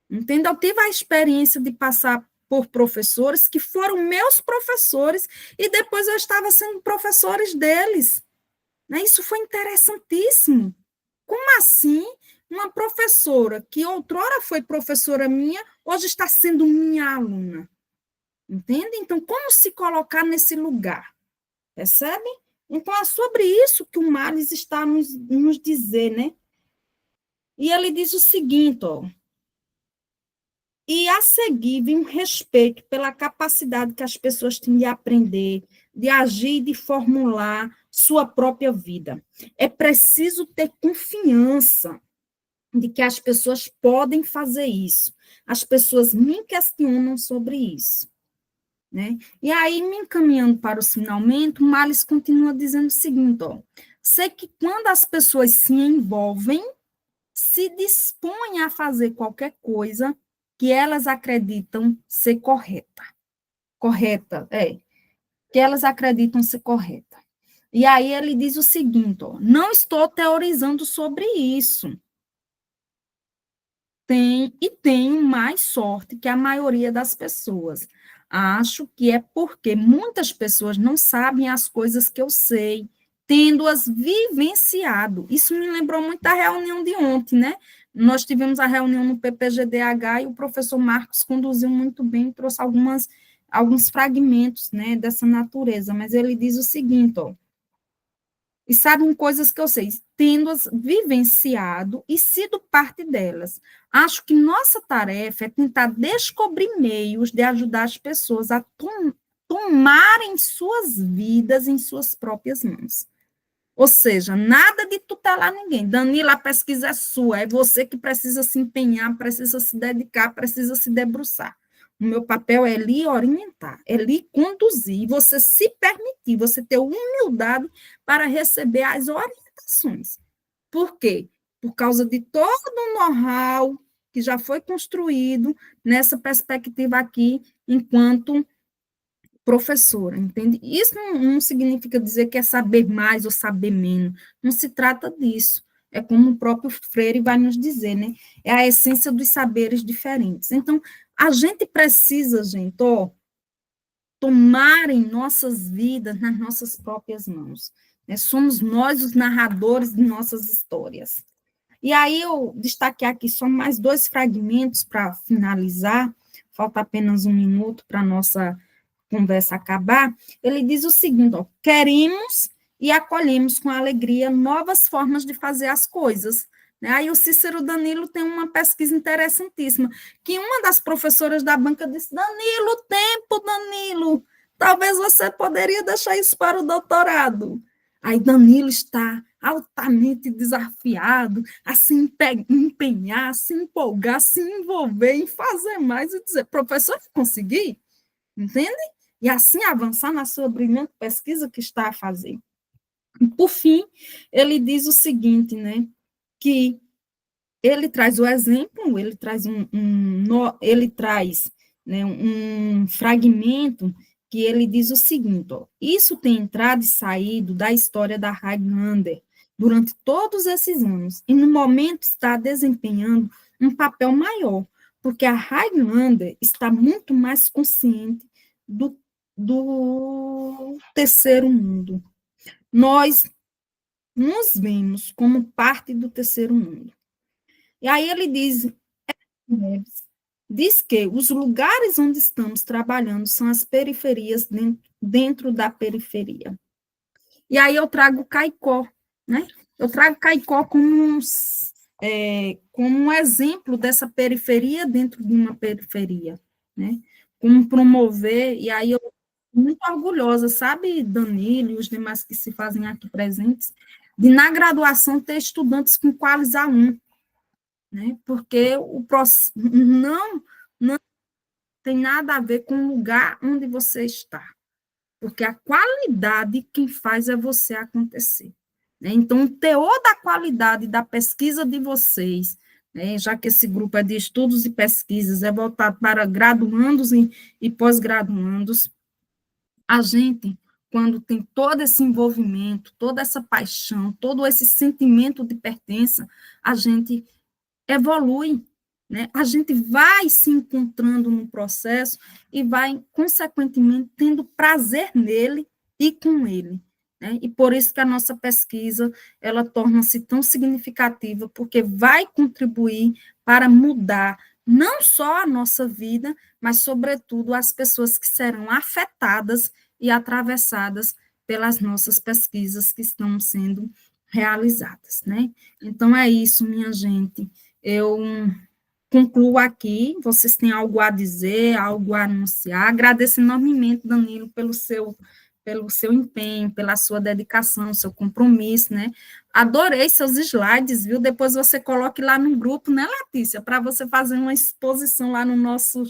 Entende? Eu tive a experiência de passar por professores que foram meus professores e depois eu estava sendo professores deles. Né? Isso foi interessantíssimo. Como assim uma professora que outrora foi professora minha, hoje está sendo minha aluna? Entende? Então, como se colocar nesse lugar? Percebe? Então, é sobre isso que o Marlis está a nos dizer, né? E ele diz o seguinte, ó. E a seguir vem um respeito pela capacidade que as pessoas têm de aprender, de agir, de formular sua própria vida. É preciso ter confiança de que as pessoas podem fazer isso. As pessoas me questionam sobre isso. Né? E aí, me encaminhando para o finalmente, o Marlis continua dizendo o seguinte, ó, sei que quando as pessoas se envolvem, se dispõem a fazer qualquer coisa que elas acreditam ser correta. Correta, que elas acreditam ser correta. E aí ele diz o seguinte, ó, não estou teorizando sobre isso. Tenho mais sorte que a maioria das pessoas. Acho que é porque muitas pessoas não sabem as coisas que eu sei, tendo-as vivenciado. Isso me lembrou muito da reunião de ontem, né? Nós tivemos a reunião no PPGDH e o professor Marcos conduziu muito bem, trouxe alguns fragmentos, né, dessa natureza, mas ele diz o seguinte, ó, e sabem coisas que eu sei, tendo-as vivenciado e sido parte delas. Acho que nossa tarefa é tentar descobrir meios de ajudar as pessoas a tomarem suas vidas em suas próprias mãos. Ou seja, nada de tutelar ninguém. Danila, a pesquisa é sua, é você que precisa se empenhar, precisa se dedicar, precisa se debruçar. O meu papel é lhe orientar, é lhe conduzir, você se permitir, você ter humildade para receber as orientações. Por quê? Por causa de todo o know-how que já foi construído nessa perspectiva aqui, enquanto professora, entende? Isso não significa dizer que é saber mais ou saber menos, não se trata disso. É como o próprio Freire vai nos dizer, né? É a essência dos saberes diferentes. Então, a gente precisa, gente, tomar em nossas vidas nas nossas próprias mãos. Né? Somos nós os narradores de nossas histórias. E aí eu destaquei aqui só mais 2 fragmentos para finalizar, falta apenas 1 minuto para a nossa conversa acabar. Ele diz o seguinte, ó, queremos e acolhemos com alegria novas formas de fazer as coisas. Aí o Cícero Danilo tem uma pesquisa interessantíssima, que uma das professoras da banca disse, Danilo, tempo, Danilo, talvez você poderia deixar isso para o doutorado. Aí Danilo está altamente desafiado a se empenhar, a se empolgar, a se envolver em fazer mais e dizer, professor, consegui? Entende? E assim avançar na sua brilhante pesquisa que está a fazer. E, por fim, ele diz o seguinte, né, que ele traz o exemplo, ele traz um fragmento que ele diz o seguinte, ó, isso tem entrado e saído da história da Highlander durante todos esses anos, e no momento está desempenhando um papel maior, porque a Highlander está muito mais consciente do terceiro mundo. Nós nos vemos como parte do terceiro mundo. E aí ele diz que os lugares onde estamos trabalhando são as periferias dentro da periferia. E aí eu trago Caicó, né? Eu trago Caicó como como um exemplo dessa periferia dentro de uma periferia, né? Como promover, e aí eu muito orgulhosa, sabe, Danilo e os demais que se fazem aqui presentes, de na graduação ter estudantes com Qualis A1, né? Porque não tem nada a ver com o lugar onde você está, porque a qualidade quem faz é você acontecer, né? Então, o teor da qualidade da pesquisa de vocês, né, já que esse grupo é de estudos e pesquisas, é voltado para graduandos e pós-graduandos, a gente, quando tem todo esse envolvimento, toda essa paixão, todo esse sentimento de pertença, a gente evolui, né? A gente vai se encontrando no processo e vai, consequentemente, tendo prazer nele e com ele, né? E por isso que a nossa pesquisa, ela torna-se tão significativa, porque vai contribuir para mudar não só a nossa vida, mas, sobretudo, as pessoas que serão afetadas e atravessadas pelas nossas pesquisas que estão sendo realizadas, né? Então, é isso, minha gente. Eu concluo aqui. Vocês têm algo a dizer, algo a anunciar? Agradeço enormemente, Danilo, pelo seu empenho, pela sua dedicação, seu compromisso, né? Adorei seus slides, viu? Depois você coloque lá no grupo, né, Letícia, para você fazer uma exposição lá no nosso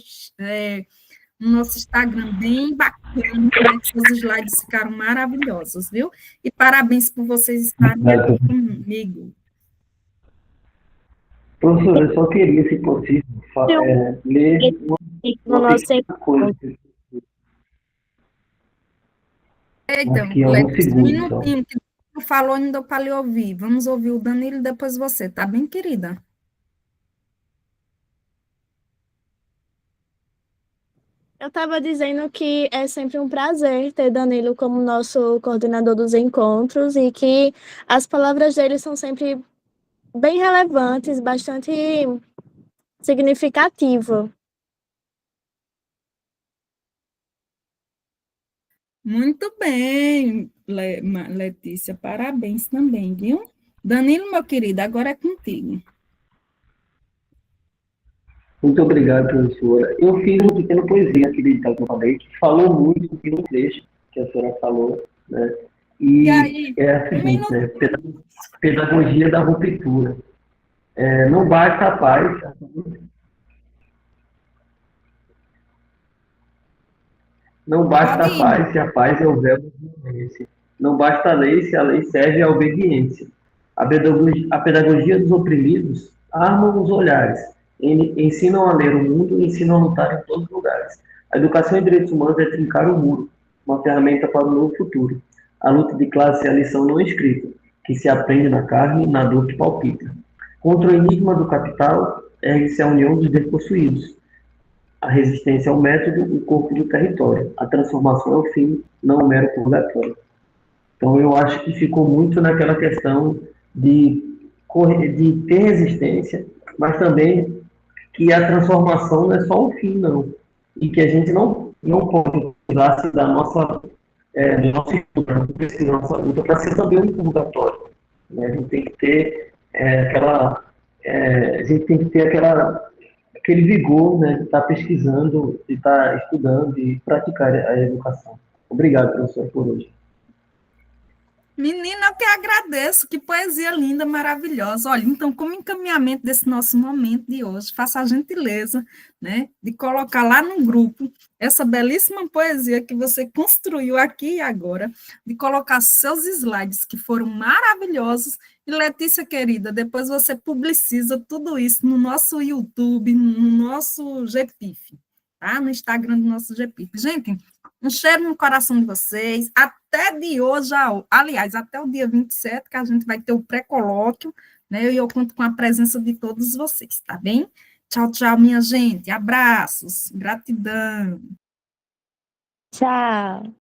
Instagram, bem bacana, né? Seus slides ficaram maravilhosos, viu? E parabéns por vocês estarem aqui comigo. Professor, eu só queria, se possível, ler No nosso pequena coisa. Então, Aqui é um Letícia, um segundo só. minutinho, que tu falou, ainda para lhe ouvir. Vamos ouvir o Danilo e depois você, tá bem, querida? Eu estava dizendo que é sempre um prazer ter Danilo como nosso coordenador dos encontros e que as palavras dele são sempre bem relevantes, bastante significativas. Muito bem, Letícia, parabéns também, viu? Danilo, meu querido, agora é contigo. Muito obrigado, professora. Eu fiz uma pequena poesia aqui que eu falei, que falou muito do que no trecho que a senhora falou, né? E aí, é a seguinte, né? Pedagogia da ruptura. Não basta a paz. Não basta a paz se a paz é o véu da violência. Não basta a lei se a lei serve à obediência. A pedagogia dos oprimidos arma os olhares, ensinam a ler o mundo e ensinam a lutar em todos os lugares. A educação em direitos humanos é trincar o muro, uma ferramenta para o novo futuro. A luta de classe é a lição não escrita, que se aprende na carne e na dor que palpita. Contra o enigma do capital, ergue-se a união dos despossuídos. A resistência é o método, o corpo do território. A transformação é o fim, não o mero purgatório. Então, eu acho que ficou muito naquela questão de ter resistência, mas também que a transformação não é só o fim, não. E que a gente não pode usar da nossa luta para ser também um purgatório. Né? A gente tem que ter aquele vigor, né, de estar pesquisando, de estar estudando e praticar a educação. Obrigado, professor, por hoje. Menina, eu que agradeço, que poesia linda, maravilhosa. Olha, então, como encaminhamento desse nosso momento de hoje, faça a gentileza, né, de colocar lá no grupo essa belíssima poesia que você construiu aqui e agora, de colocar seus slides, que foram maravilhosos. E, Letícia, querida, depois você publiciza tudo isso no nosso YouTube, no nosso GPIF, tá? No Instagram do nosso GPIF. Gente, um cheiro no coração de vocês. Até de hoje, aliás, até o dia 27, que a gente vai ter o pré-colóquio, né? E eu conto com a presença de todos vocês, tá bem? Tchau, tchau, minha gente. Abraços. Gratidão. Tchau.